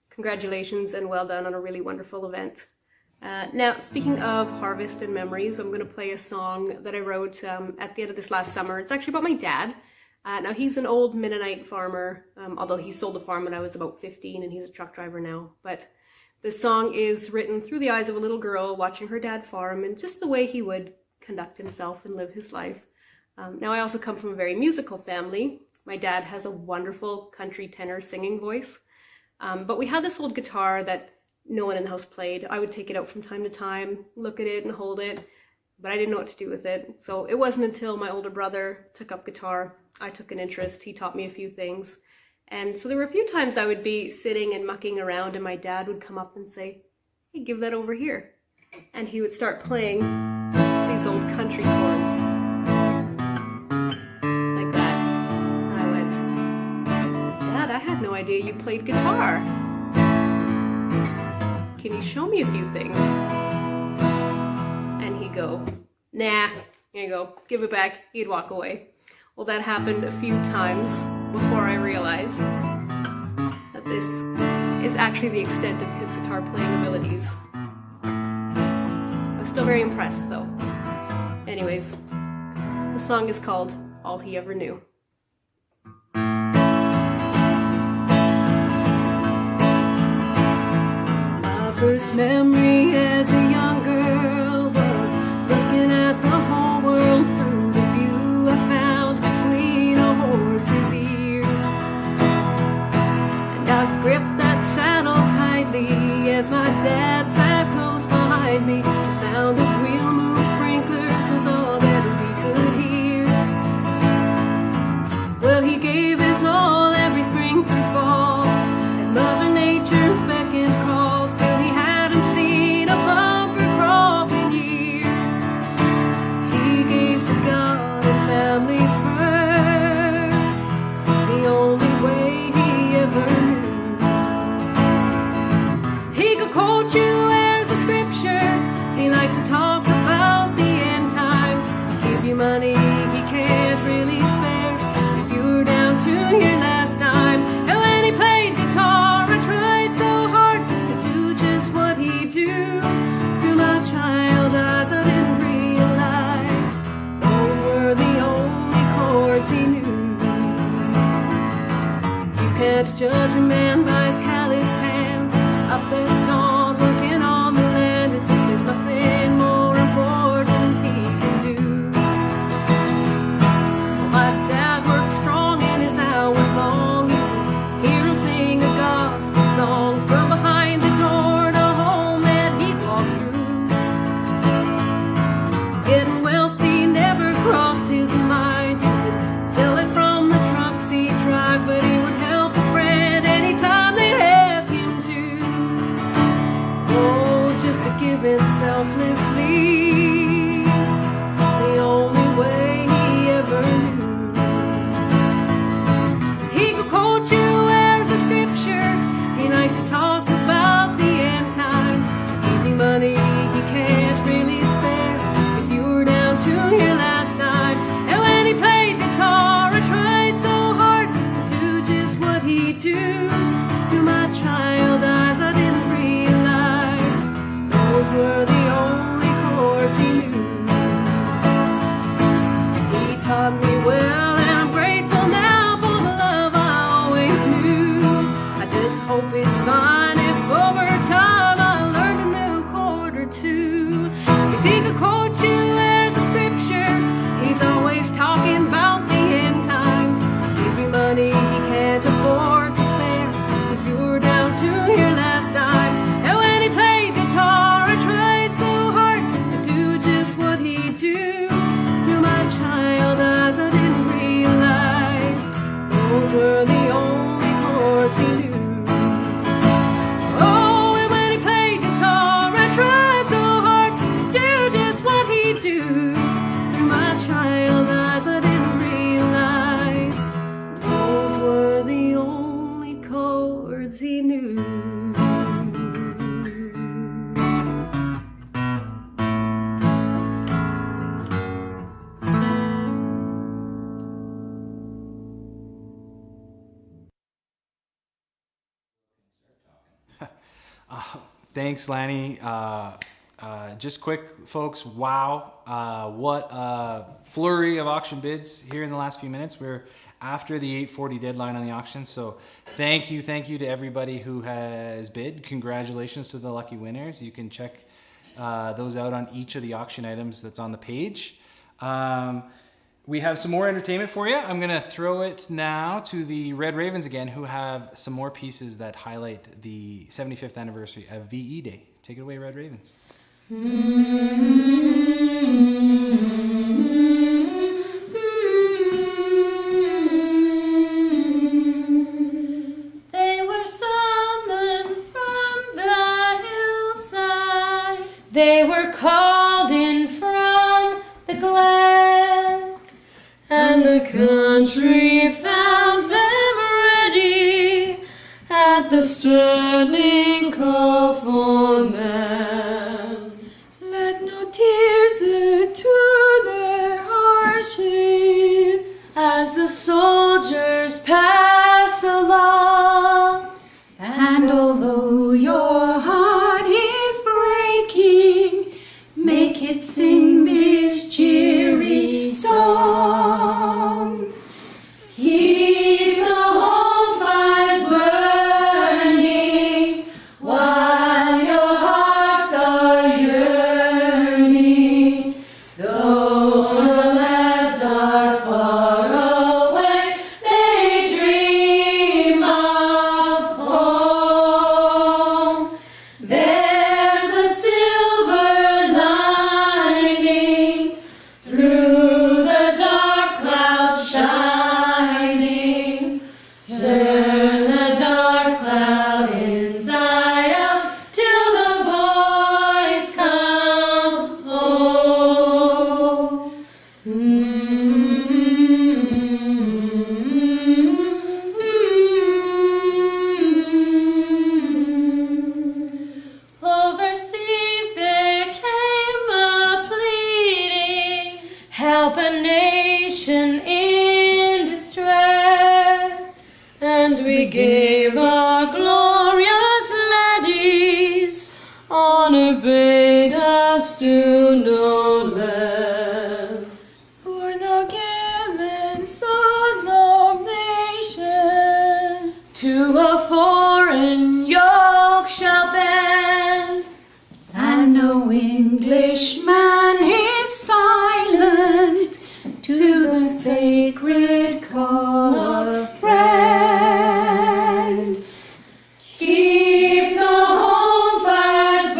congratulations and well done on a really wonderful event. Now, speaking of harvest and memories, I'm going to play a song that I wrote at the end of this last summer. It's actually about my dad. Now, he's an old Mennonite farmer, although he sold the farm when I was about 15 and he's a truck driver now. But the song is written through the eyes of a little girl watching her dad farm and just the way he would conduct himself and live his life. Now, I also come from a very musical family. My dad has a wonderful country tenor singing voice. But we had this old guitar that no one in the house played. I would take it out from time to time, look at it and hold it. but I didn't know what to do with it. So it wasn't until my older brother took up guitar, I took an interest. He taught me a few things. And so there were a few times I would be sitting and mucking around and my dad would come up and say, "Hey, give that over here." And he would start playing these old country chords like that. And I went, "Dad, I had no idea you played guitar. Can you show me a few things?" And he'd go, "Nah." Here you go, give it back. He'd walk away. Well, that happened a few times before I realized that this is actually the extent of his guitar playing abilities. I'm still very impressed though. Anyways, the song is called All He Ever Knew. My first memory as a young girl was looking at the whole world through the view I found between a horse's ears. And I gripped that saddle tightly as my dad sat close behind me. The sound of wheel move sprinklers was all that we could hear. Well, he gave his all every spring through fall, and Mother Nature's beck and call. Still he hadn't seen a bumper crop in years. He gave to God and family first, the only way he ever knew. He could quote you as a scripture. He likes to talk about the end times. Give you money he can't really spare if you're down to your last dime. And when he played guitar, I tried so hard to do just what he do. Through my child eyes, I didn't realize those were the only chords he knew. You can't judge a man by his calloused hands. Up at dawn, working on the land, as if there's nothing more important he can do. My dad worked strong in his hours long. You could hear him sing a gospel song from behind the door to home that he'd walk through. Getting wealthy never crossed his mind. You could tell it from the trucks he drive, but he would help a friend anytime they asked him to. Oh, just to give selflessly, the only way he ever knew. He could quote you as a scripture. He likes to talk about the end times. Give you money he can't really spare if you're down to your last dime. And when he played guitar, I tried so hard to do just what he do. Through my child eyes, I didn't realize those were the only chords he knew. He taught me well, and I'm grateful now for the love I always knew. I just hope it's fine if over time I learned a new chord or two. 'Cause he could quote you as a scripture. He's always talking about the end times. Give you money he can't afford to spare, 'cause you're down to your last dime. And when he played guitar, I tried so hard to do just what he do. Through my child eyes, I didn't realize those were the only chords he knew. Oh, and when he played guitar, I tried so hard to do just what he do. Through my child eyes, I didn't realize those were the only chords he knew. Thanks, Lanny. Just quick, folks. Wow, what a flurry of auction bids here in the last few minutes. We're after the 8:40 deadline on the auction, so thank you to everybody who has bid. Congratulations to the lucky winners. You can check those out on each of the auction items that's on the page. We have some more entertainment for you. I'm gonna throw it now to the Red Ravens again, who have some more pieces that highlight the 75th anniversary of VE Day. Take it away, Red Ravens. Mm-hmm. They were summoned from the hillside. They were called in from the glen. And the country found them ready at the sterling call for man. Let no tears attune their hardship as the soldiers pass along. And although your heart is breaking, make it sing this cheery song. Keep the home fires burning while your hearts are yearning. Though the lads are far away, they dream of home. There's a silver lining through the dark clouds shining. Turn the dark cloud inside out till the boys come home. Overseas there came a pleading, help a nation in distress. And we gave our glorious laddies, honor bade us to no less. For no gallant son of nation to a foreign yoke shall bend, and no Englishman is silent to the sacred call of friend. Keep the home fires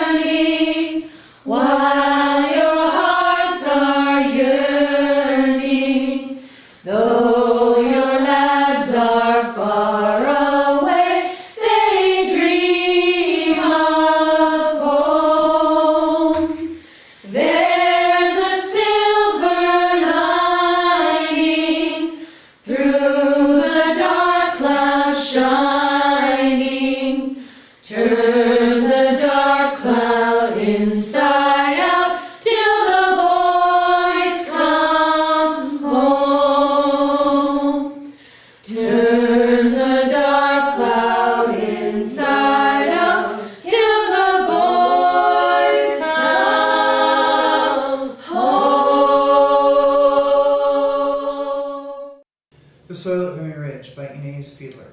burning while your hearts are yearning. Though your lads are far away, they dream of home. There's a silver lining through the dark clouds shining. Turn the dark cloud inside out till the boys come home. Turn the dark cloud inside out till the boys come home. The Soil at Vimy Ridge by Inez Fiedler.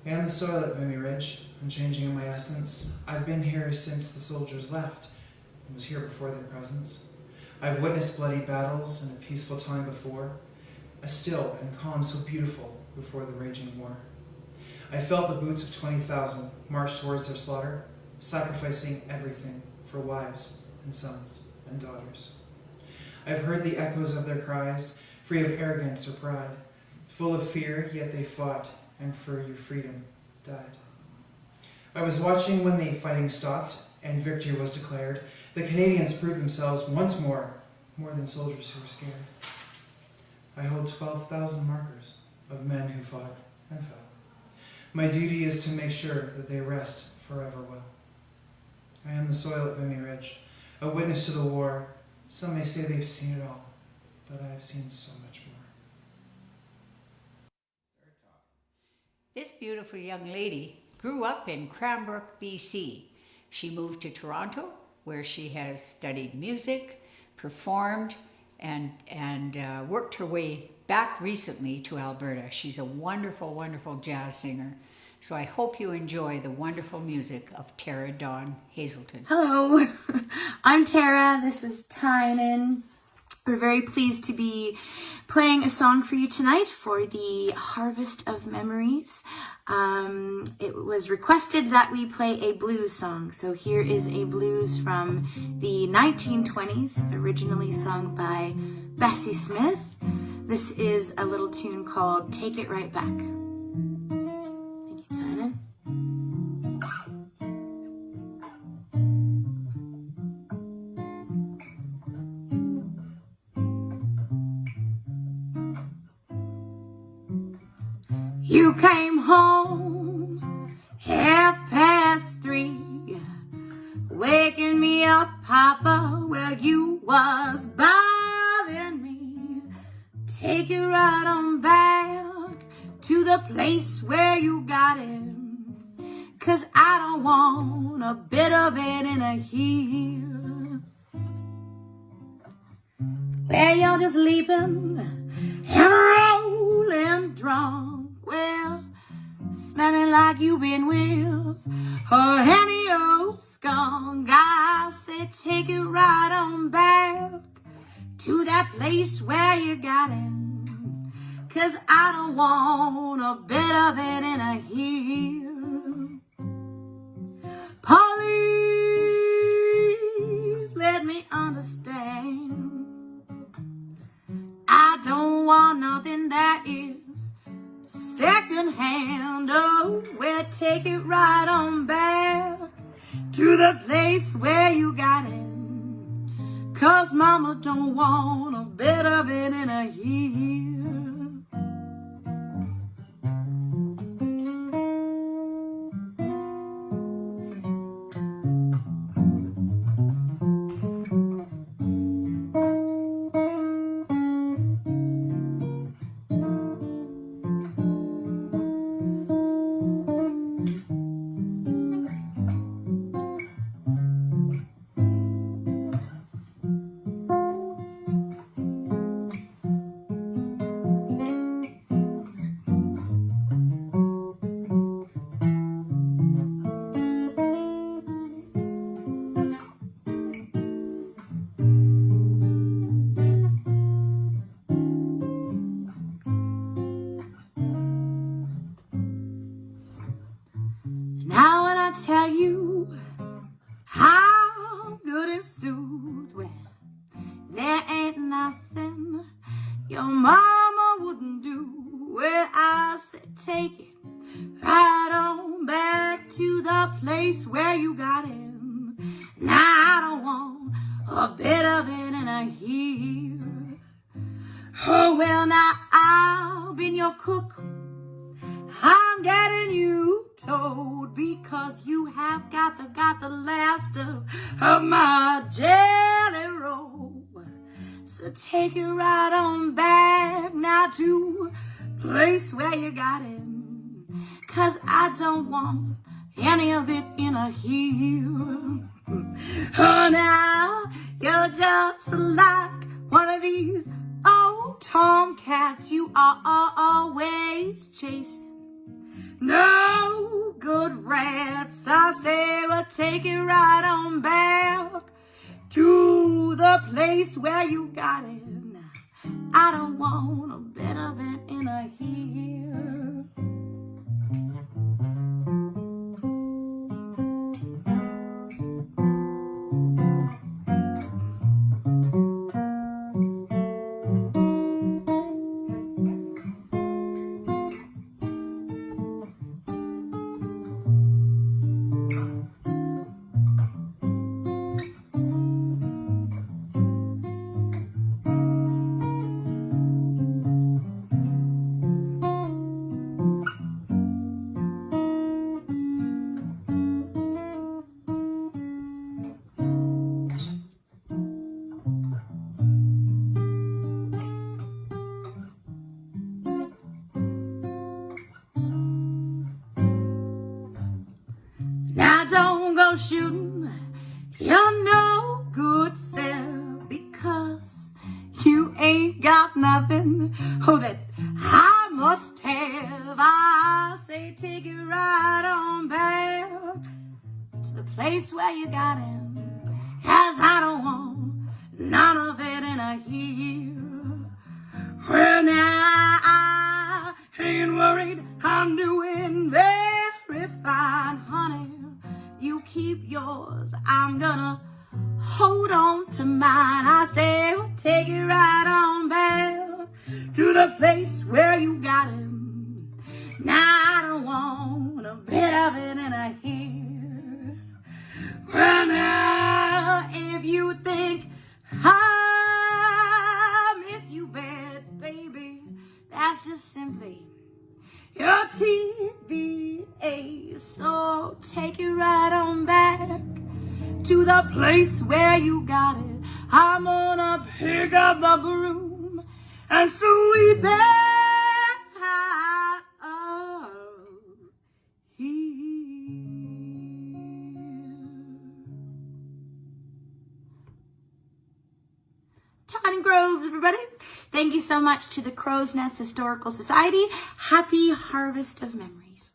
I am the soil at Vimy Ridge, unchanging in my essence. I've been here since the soldiers left, and was here before their presence. I've witnessed bloody battles and a peaceful time before, a still and calm so beautiful before the raging war. I felt the boots of 20,000 march towards their slaughter, sacrificing everything for wives and sons and daughters. I've heard the echoes of their cries, free of arrogance or pride, full of fear, yet they fought, and for your freedom died. I was watching when the fighting stopped and victory was declared. The Canadians proved themselves once more than soldiers who were scared. I hold 12,000 markers of men who fought and fell. My duty is to make sure that they rest forever well. I am the soil at Vimy Ridge, a witness to the war. Some may say they've seen it all, but I've seen so much more. This beautiful young lady grew up in Cranbrook, BC. She moved to Toronto, where she has studied music, performed, and worked her way back recently to Alberta. She's a wonderful, wonderful jazz singer. So I hope you enjoy the wonderful music of Tara Dawn Hazelton. Hello, I'm Tara. This is Tynan. We're very pleased to be playing a song for you tonight for the Harvest of Memories. It was requested that we play a blues song, so here is a blues from the 1920s, originally sung by Bessie Smith. This is a little tune called Take It Right Back. Thank you, Tynan. You came home 3:30, waking me up, Papa, well, you was bothering me. Take it right on back to the place where you got it, 'cause I don't want a bit of it in a here. Where you're just leaping and rolling drunk, well, smelling like you've been with or any old skunk. I say take it right on back to that place where you got it, 'cause I don't want a bit of it in a here. Please let me understand. I don't want nothing that is second hand. Oh, well, take it right on back to the place where you got it, 'cause Mama don't want a bit of it in a here. Now when I tell you how good it suits, well, there ain't nothing your mama wouldn't do. Well, I said take it right on back to the place where you got it. Now I don't want a bit of it in a here. Oh, well, now I've been your cook. I'm getting you told because you have got the last of my jelly roll. So take it right on back now to place where you got it, 'cause I don't want any of it in a here. Oh, now you're just like one of these old tomcats you are always chasing. No good rats, I say, but take it right on back to the place where you got it. I don't want a bit of it in a here. Now don't go shooting your no good self, because you ain't got nothing that I must have. I say take it right on back to the place where you got him, 'cause I don't want none of it in a I hear. Well, now I ain't worried, I'm doing very fine, honey. You keep yours, I'm gonna hold on to mine. I say, well, take it right on back to the place where you got him. Now I don't want a bit of it in a here. Well, now, if you think I miss you bad, baby, that's just simply your TBA. So take it right on back to the place where you got it. I'm gonna pick up the broom and sweep it out of here. Todd Groves, everybody. Thank you so much to the Crow's Nest Historical Society. Happy Harvest of Memories.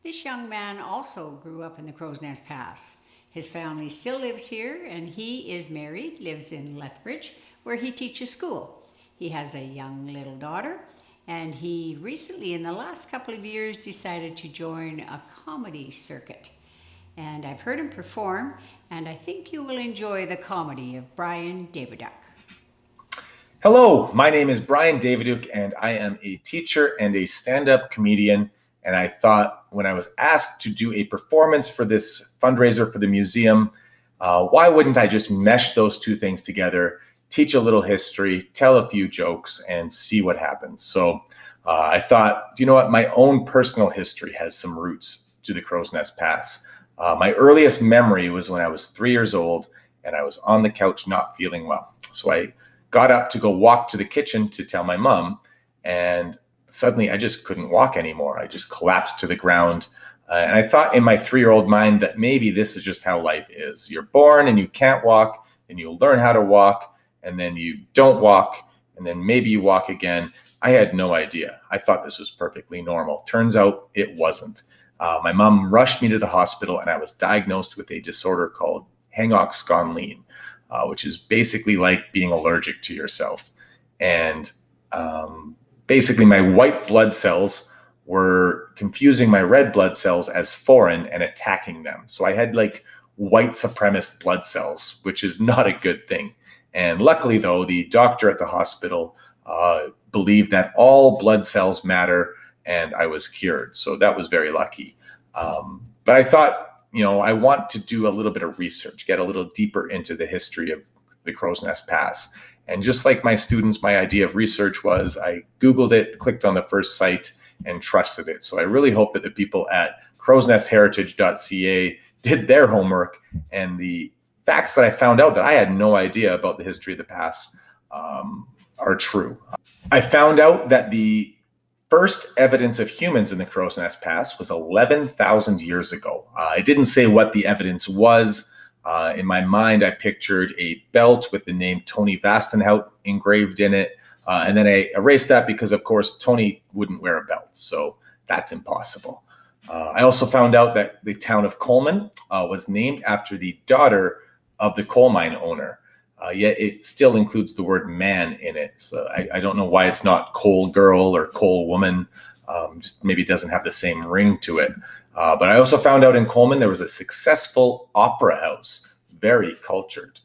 This young man also grew up in the Crow's Nest Pass. His family still lives here, and he is married, lives in Lethbridge, where he teaches school. He has a young little daughter, and he recently, in the last couple of years, decided to join a comedy circuit. And I've heard him perform, and I think you will enjoy the comedy of Brian Daviduck. Hello, my name is Brian Daviduck, and I am a teacher and a stand-up comedian. And I thought when I was asked to do a performance for this fundraiser for the museum, why wouldn't I just mesh those two things together, teach a little history, tell a few jokes, and see what happens. So I thought, you know what, my own personal history has some roots to the Crow's Nest Pass. My earliest memory was when I was 3 years old and I was on the couch not feeling well. So I got up to go walk to the kitchen to tell my mom, and suddenly I just couldn't walk anymore. I just collapsed to the ground. And I thought in my 3-year-old mind that maybe this is just how life is. You're born and you can't walk, and you learn how to walk, and then you don't walk, and then maybe you walk again. I had no idea. I thought this was perfectly normal. Turns out it wasn't. My mom rushed me to the hospital, and I was diagnosed with a disorder called Hancock-Sconline, which is basically like being allergic to yourself. And basically my white blood cells were confusing my red blood cells as foreign and attacking them. So I had like white supremacist blood cells, which is not a good thing. And luckily though, the doctor at the hospital believed that all blood cells matter, and I was cured. So that was very lucky. But I thought, you know, I want to do a little bit of research, get a little deeper into the history of the Crow's Nest Pass. And just like my students, my idea of research was I Googled it, clicked on the first site, and trusted it. So I really hope that the people at crowsnestheritage.ca did their homework, and the facts that I found out that I had no idea about the history of the pass are true. I found out that the first evidence of humans in the Crow's Nest Pass was 11,000 years ago. I didn't say what the evidence was. In my mind, I pictured a belt with the name Tony Vastenhout engraved in it. And then I erased that because, of course, Tony wouldn't wear a belt. So that's impossible. I also found out that the town of Coleman was named after the daughter of the coal mine owner. Yet it still includes the word man in it. So I don't know why it's not coal girl or coal woman. Just maybe it doesn't have the same ring to it. But I also found out in Coleman there was a successful opera house, very cultured.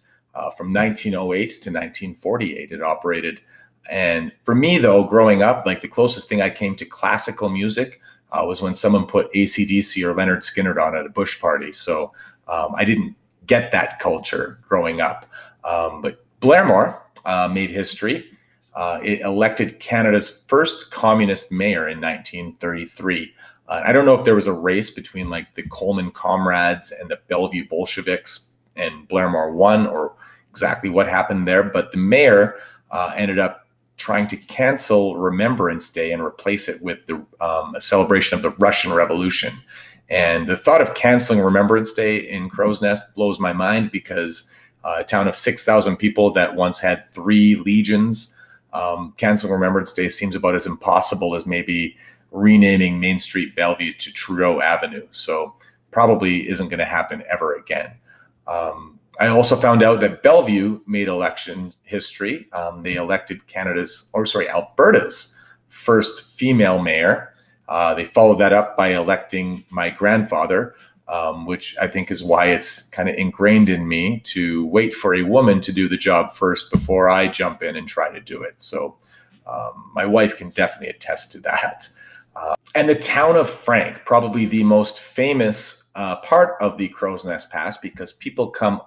From 1908 to 1948 it operated. And for me though, growing up, like the closest thing I came to classical music was when someone put AC/DC or Leonard Skinner on at a bush party. So I didn't get that culture growing up. But Blairmore made history. It elected Canada's first communist mayor in 1933. I don't know if there was a race between like the Coleman Comrades and the Bellevue Bolsheviks, and Blairmore won, or exactly what happened there. But the mayor ended up trying to cancel Remembrance Day and replace it with a celebration of the Russian Revolution. And the thought of canceling Remembrance Day in Crow's Nest blows my mind, because a town of 6,000 people that once had 3 legions, canceling Remembrance Day seems about as impossible as maybe renaming Main Street Bellevue to Trudeau Avenue. So probably isn't going to happen ever again. I also found out that Bellevue made election history. They elected Alberta's first female mayor. They followed that up by electing my grandfather, which I think is why it's kind of ingrained in me to wait for a woman to do the job first before I jump in and try to do it. So my wife can definitely attest to that. And the town of Frank, probably the most famous part of the Crow's Nest Pass, because people come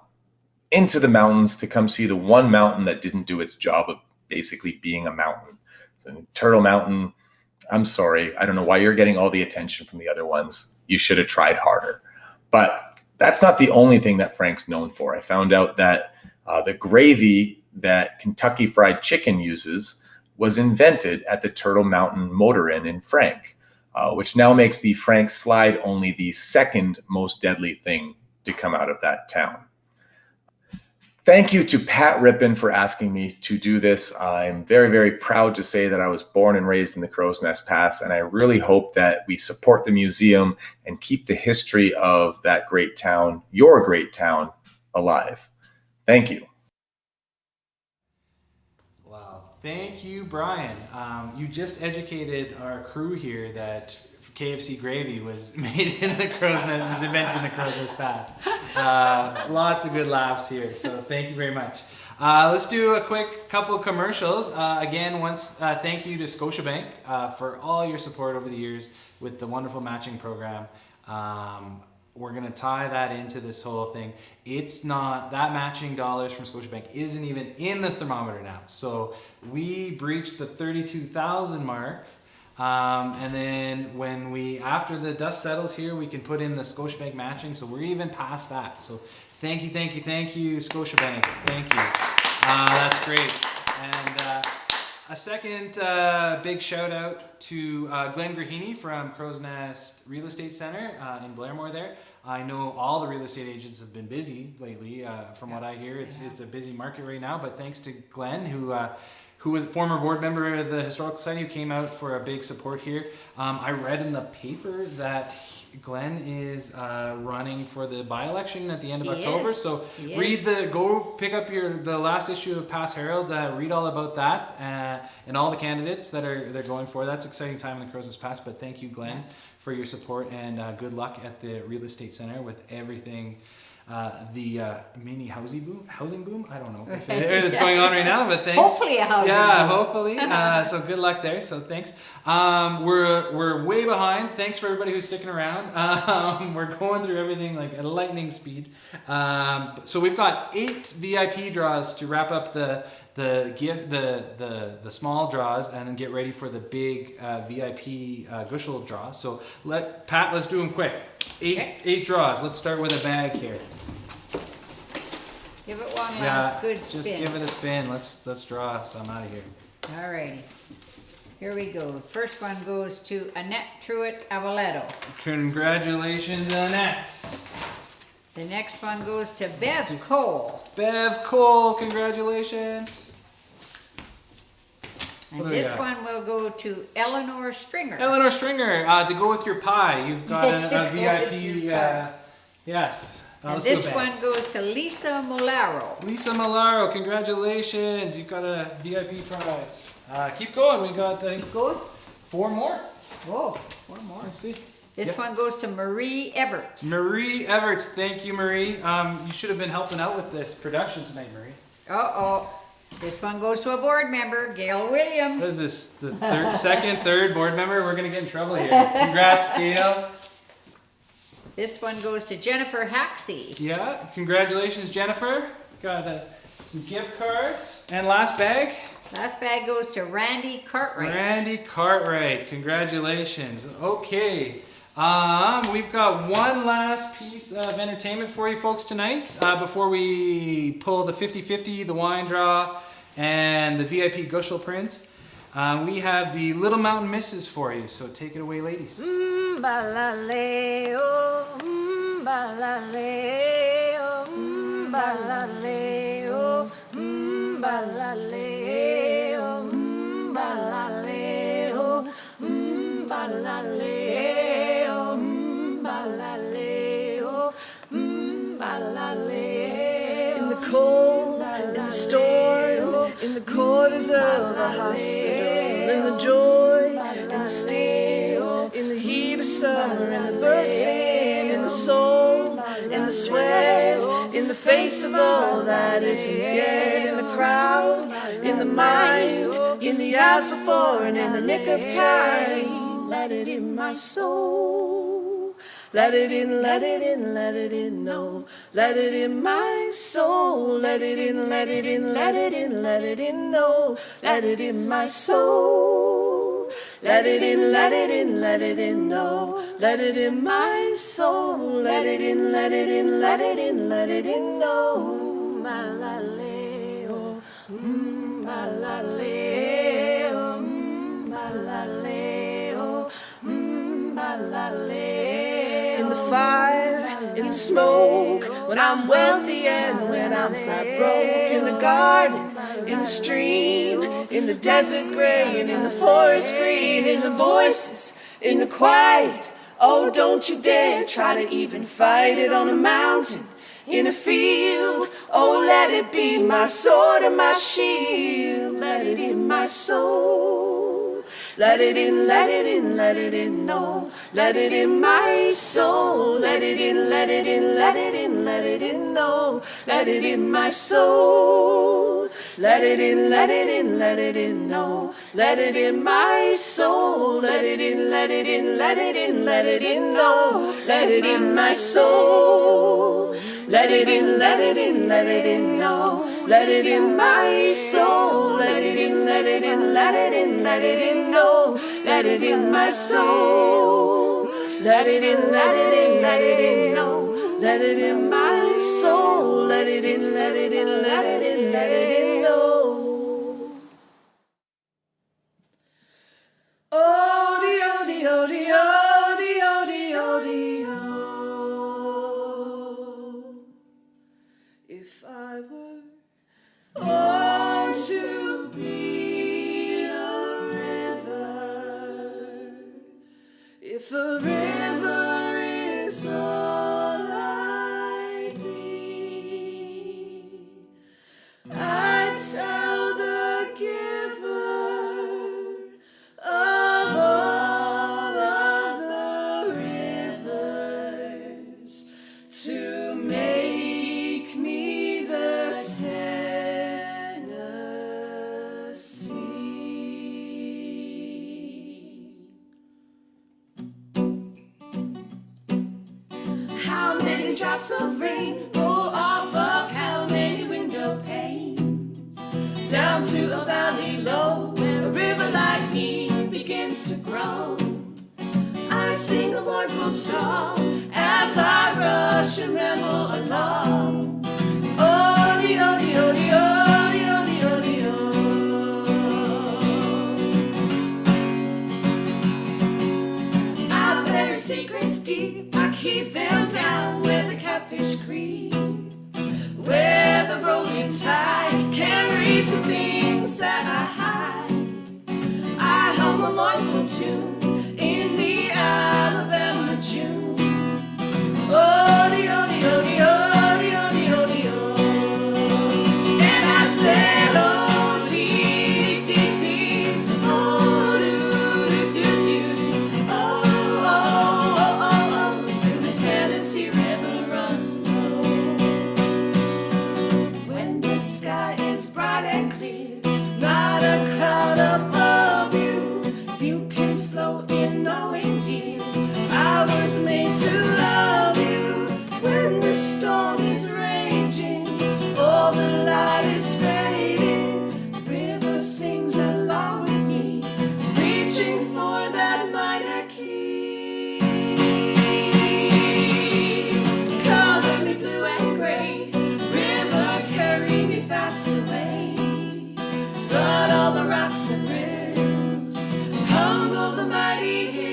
into the mountains to come see the one mountain that didn't do its job of basically being a mountain. So Turtle Mountain, I'm sorry, I don't know why you're getting all the attention from the other ones. You should have tried harder. But that's not the only thing that Frank's known for. I found out that the gravy that Kentucky Fried Chicken uses was invented at the Turtle Mountain Motor Inn in Frank, which now makes the Frank slide only the second most deadly thing to come out of that town. Thank you to Pat Rippon for asking me to do this. I'm very, very proud to say that I was born and raised in the Crow's Nest Pass, and I really hope that we support the museum and keep the history of that great town, your great town, alive. Thank you. Wow, thank you, Brian. You just educated our crew here that KFC gravy was made in the Crow's Nest, was invented in the Crow's Nest Pass. Lots of good laughs here, so thank you very much. Let's do a quick couple commercials. Again, thank you to Scotiabank for all your support over the years with the wonderful matching program. We're going to tie that into this whole thing. It's not, that matching dollars from Scotiabank isn't even in the thermometer now. So we breached the 32,000 mark. And then after the dust settles here, we can put in the Scotiabank matching. So we're even past that. So thank you, Scotiabank. Thank you. That's great. And a second big shout out to Glenn Grahini from Crow's Nest Real Estate Center in Blairmore there. I know all the real estate agents have been busy lately. From what I hear, it's a busy market right now. But thanks to Glenn, who was a former board member of the Historical Society, who came out for a big support here. I read in the paper that Glenn is running for the by-election at the end of October. So go pick up the last issue of Pass Herald, read all about that and all the candidates they're going for. That's an exciting time in the Crow's Nest Pass. But thank you, Glenn, for your support, and good luck at the Real Estate Center with everything. The mini housing boom. I don't know if it's going on right now, but thanks. Hopefully a housing boom. Hopefully. So good luck there. So thanks. We're way behind. Thanks for everybody who's sticking around. We're going through everything like at lightning speed. So we've got 8 VIP draws to wrap up the small draws and then get ready for the big VIP Gushel draw. So let's do them quick. 8 draws. Let's start with a bag here. Give it one last good spin. Just give it a spin. Let's draw some out of here. Alrighty. Here we go. The first one goes to Annette Truitt Avoleto. Congratulations, Annette. The next one goes to Bev Cole. Bev Cole, congratulations. And this one will go to Eleanor Stringer. Eleanor Stringer, to go with your pie. You've got a VIP. Yes. And this one goes to Lisa Molaro. Lisa Molaro, congratulations. You've got a VIP prize. Keep going. We got 4 more. Whoa, 4 more. Let's see. This one goes to Marie Everts. Marie Everts, thank you, Marie. You should have been helping out with this production tonight, Marie. Uh-oh. This one goes to a board member, Gail Williams. What is this? The second, third board member? We're going to get in trouble here. Congrats, Gail. This one goes to Jennifer Haxey. Yeah, congratulations, Jennifer. Got some gift cards. And last bag? Last bag goes to Randy Cartwright. Randy Cartwright, congratulations. Okay. We've got one last piece of entertainment for you folks tonight before we pull the 50-50, the wine draw, and the VIP Gushel print. We have the Little Mountain Misses for you, so take it away, ladies. Balaleo, balaleo, balaleo, balaleo, balaleo, balaleo. Balaleo, balaleo, the storm, in the corridors of a hospital, in the joy, in the steel, in the heat of summer, in the birds singing, in the soul, in the sweat, in the face of all that isn't yet, in the crowd, in the mind, in the hours before and in the nick of time. Let it in my soul. Let it in, let it in, let it in, no. Let it in my soul. Let it in, let it in, let it in, let it in, no. Let it in my soul. Let it in, let it in, let it in, no. Let it in my soul. Let it in, let it in, let it in, let it in, no. Malaleo, malaleo, malaleo, malaleo. In the fire, in the smoke, when I'm wealthy and when I'm flat broke, in the garden, in the stream, in the desert gray and in the forest green, in the voices, in the quiet. Oh, don't you dare try to even fight it on a mountain, in a field. Oh, let it be my sword and my shield. Let it in my soul. Let it in, let it in, let it in, no. Let it in my soul. Let it in, let it in, let it in, let it in, no. Let it in my soul. Let it in, let it in, let it in, no. Let it in my soul. Let it in, let it in, let it in, let it in, no. Let it in my soul. Let it in, let it in, let it in, no. Let it in my soul. Let it in, let it in, let it in, let it in, no. Let it in my soul. Let it in, let it in, let it in, no. Let it in my soul. Let it in, let it in, let it in, let it in, no. Oh, the oh, the oh, the oh, the oh, the oh, the oh. If I were born to be a river, if a river is all I'd be, I'd tell the giver of all of the rivers to make me the Tennessee. How many drops of rain roll off of how many window panes down to a valley low where a river like me begins to grow? I sing a mournful song as I rush and ramble along. Oh, the oh, the oh, the oh, the oh, the oh, the oh. I bury secrets deep, I keep them down where the catfish creep, where the rolling tide can reach the things that I hide. I hum a mournful tune in the Alabama June. Oh, the oh, the oh, the oh, the oh, the oh, the oh. And I said, oh, dee, dee, dee, oh, doo, doo, doo, doo. Oh, oh, oh, oh, oh. And the Tennessee River runs low. When the sky is bright and clear, not a cloud above you, you can float in knowing, dear, I was made to love you. When the storm is raging, all the light is fading, the river sings along with me, reaching for that minor key. Color me blue and gray, river carry me fast away, flood all the rocks and rills, humble the mighty hill.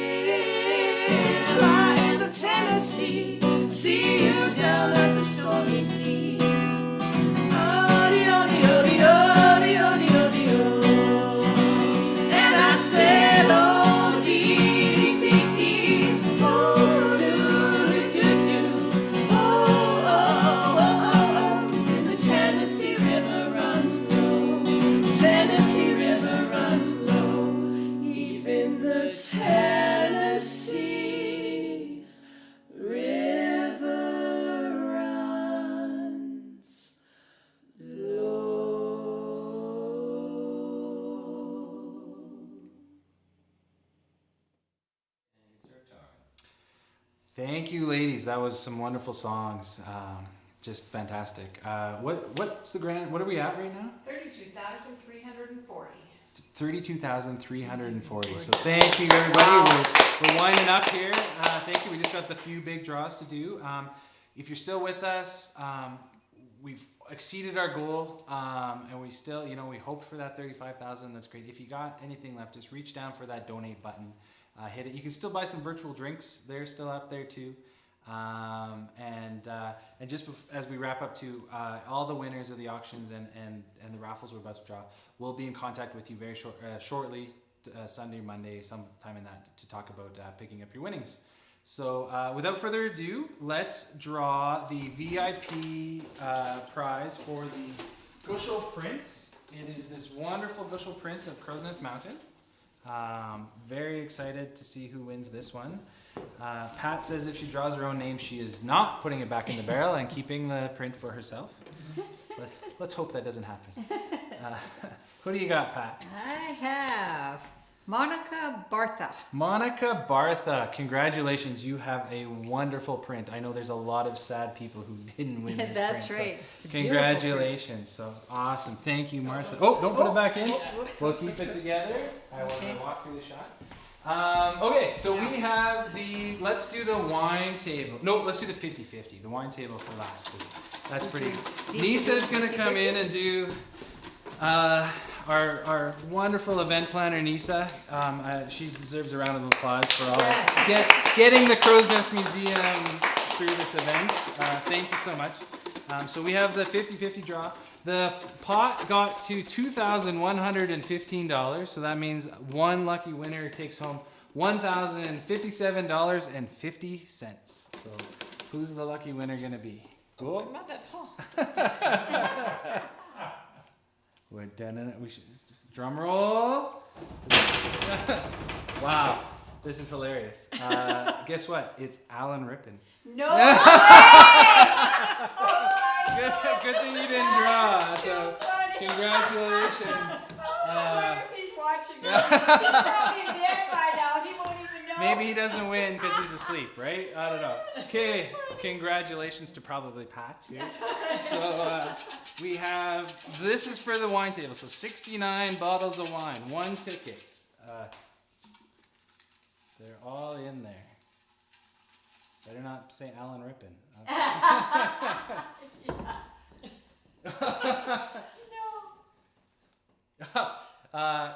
I am the Tennessee, see you down at the stormy sea. Oh, the oh, the oh, the oh, the oh, the oh, the oh. And I said, oh, dee, dee, dee, oh, doo, doo, doo. Oh, oh, oh, oh, oh. And the Tennessee River runs. Tennessee River runs Thank you, ladies. That was some wonderful songs. Just fantastic. What's the grand? What are we at right now? 32,340. 32,340. So thank you, everybody. We're winding up here. Thank you. We just got the few big draws to do. If you're still with us, we've exceeded our goal, and we still, we hoped for that 35,000. That's great. If you got anything left, just reach down for that donate button. Hit it. You can still buy some virtual drinks. They're still up there too. And just as we wrap up too, all the winners of the auctions and the raffles we're about to draw, we'll be in contact with you very shortly, Sunday, Monday, sometime in that, to talk about picking up your winnings. So without further ado, let's draw the VIP prize for the Gushel print. It is this wonderful Gushel print of Crow's Nest Mountain. Very excited to see who wins this one. Pat says if she draws her own name, she is not putting it back in the barrel and keeping the print for herself. Let's hope that doesn't happen. Who do you got, Pat? I have Monica Bartha. Monica Bartha, congratulations. You have a wonderful print. I know there's a lot of sad people who didn't win this That's print. right. So congratulations. So awesome. Thank you, Martha. Oh, don't put it back in. We'll keep it together. I will walk through the shot. Okay, so we have let's do the wine table. No, let's do the 50-50. The wine table for last, because that's pretty. Lisa's going to come in and do our wonderful event planner, Nisa. She deserves a round of applause for all getting the Crow's Nest Museum through this event. Thank you so much. So we have the 50-50 draw. The pot got to $2,115, so that means one lucky winner takes home $1,057.50. So who's the lucky winner going to be? Oh, I'm not that tall. We should drum roll. Wow, this is hilarious. Guess what? It's Alan Rippon. No way! Good thing you didn't draw. So congratulations. I wonder if he's watching. He's probably dead by now. He won't even know. Maybe he doesn't win because he's asleep, right? I don't know. Okay, congratulations to probably Pat here. So we have, this is for the wine table. So 69 bottles of wine, 1 ticket. They're all in there. Better not say Alan Rippon.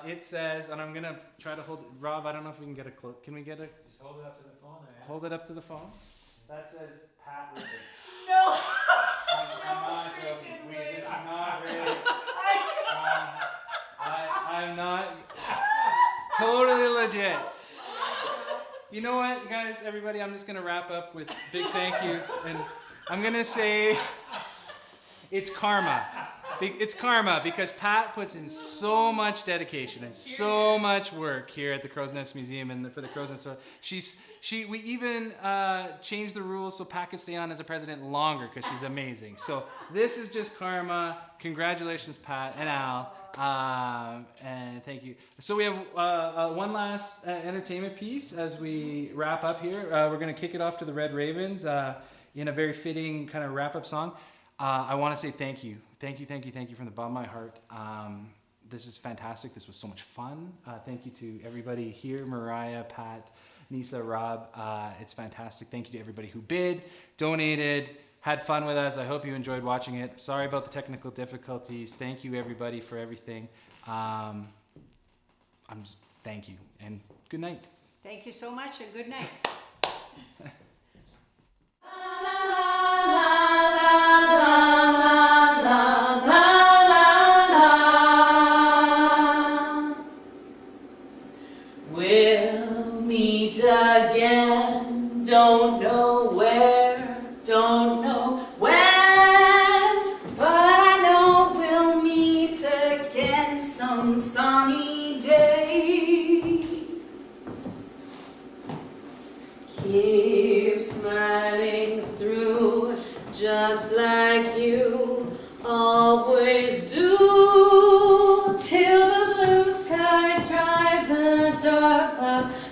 It says, and I'm gonna try to hold. Rob, I don't know if we can get a close. Can we get a? Just hold it up to the phone. Hold it up to the phone. That says Pat Rippon. No. I'm not joking. This is not real. I'm not. Totally legit. You know what, guys, everybody, I'm just going to wrap up with big thank yous. And I'm going to say it's karma. It's karma because Pat puts in so much dedication and so much work here at the Crow's Nest Museum and for the Crow's Nest. So we even changed the rules so Pat could stay on as a president longer because she's amazing. So this is just karma. Congratulations, Pat and Al. And thank you. So we have one last entertainment piece as we wrap up here. We're going to kick it off to the Red Ravens in a very fitting kind of wrap-up song. I want to say thank you. Thank you from the bottom of my heart. This is fantastic. This was so much fun. Thank you to everybody here, Mariah, Pat, Nisa, Rob. It's fantastic. Thank you to everybody who bid, donated, had fun with us. I hope you enjoyed watching it. Sorry about the technical difficulties. Thank you, everybody, for everything. Thank you, and good night. Thank you so much, and good night. We'll meet again, don't know where, don't know when, but I know we'll meet again some sunny day. the dark clouds.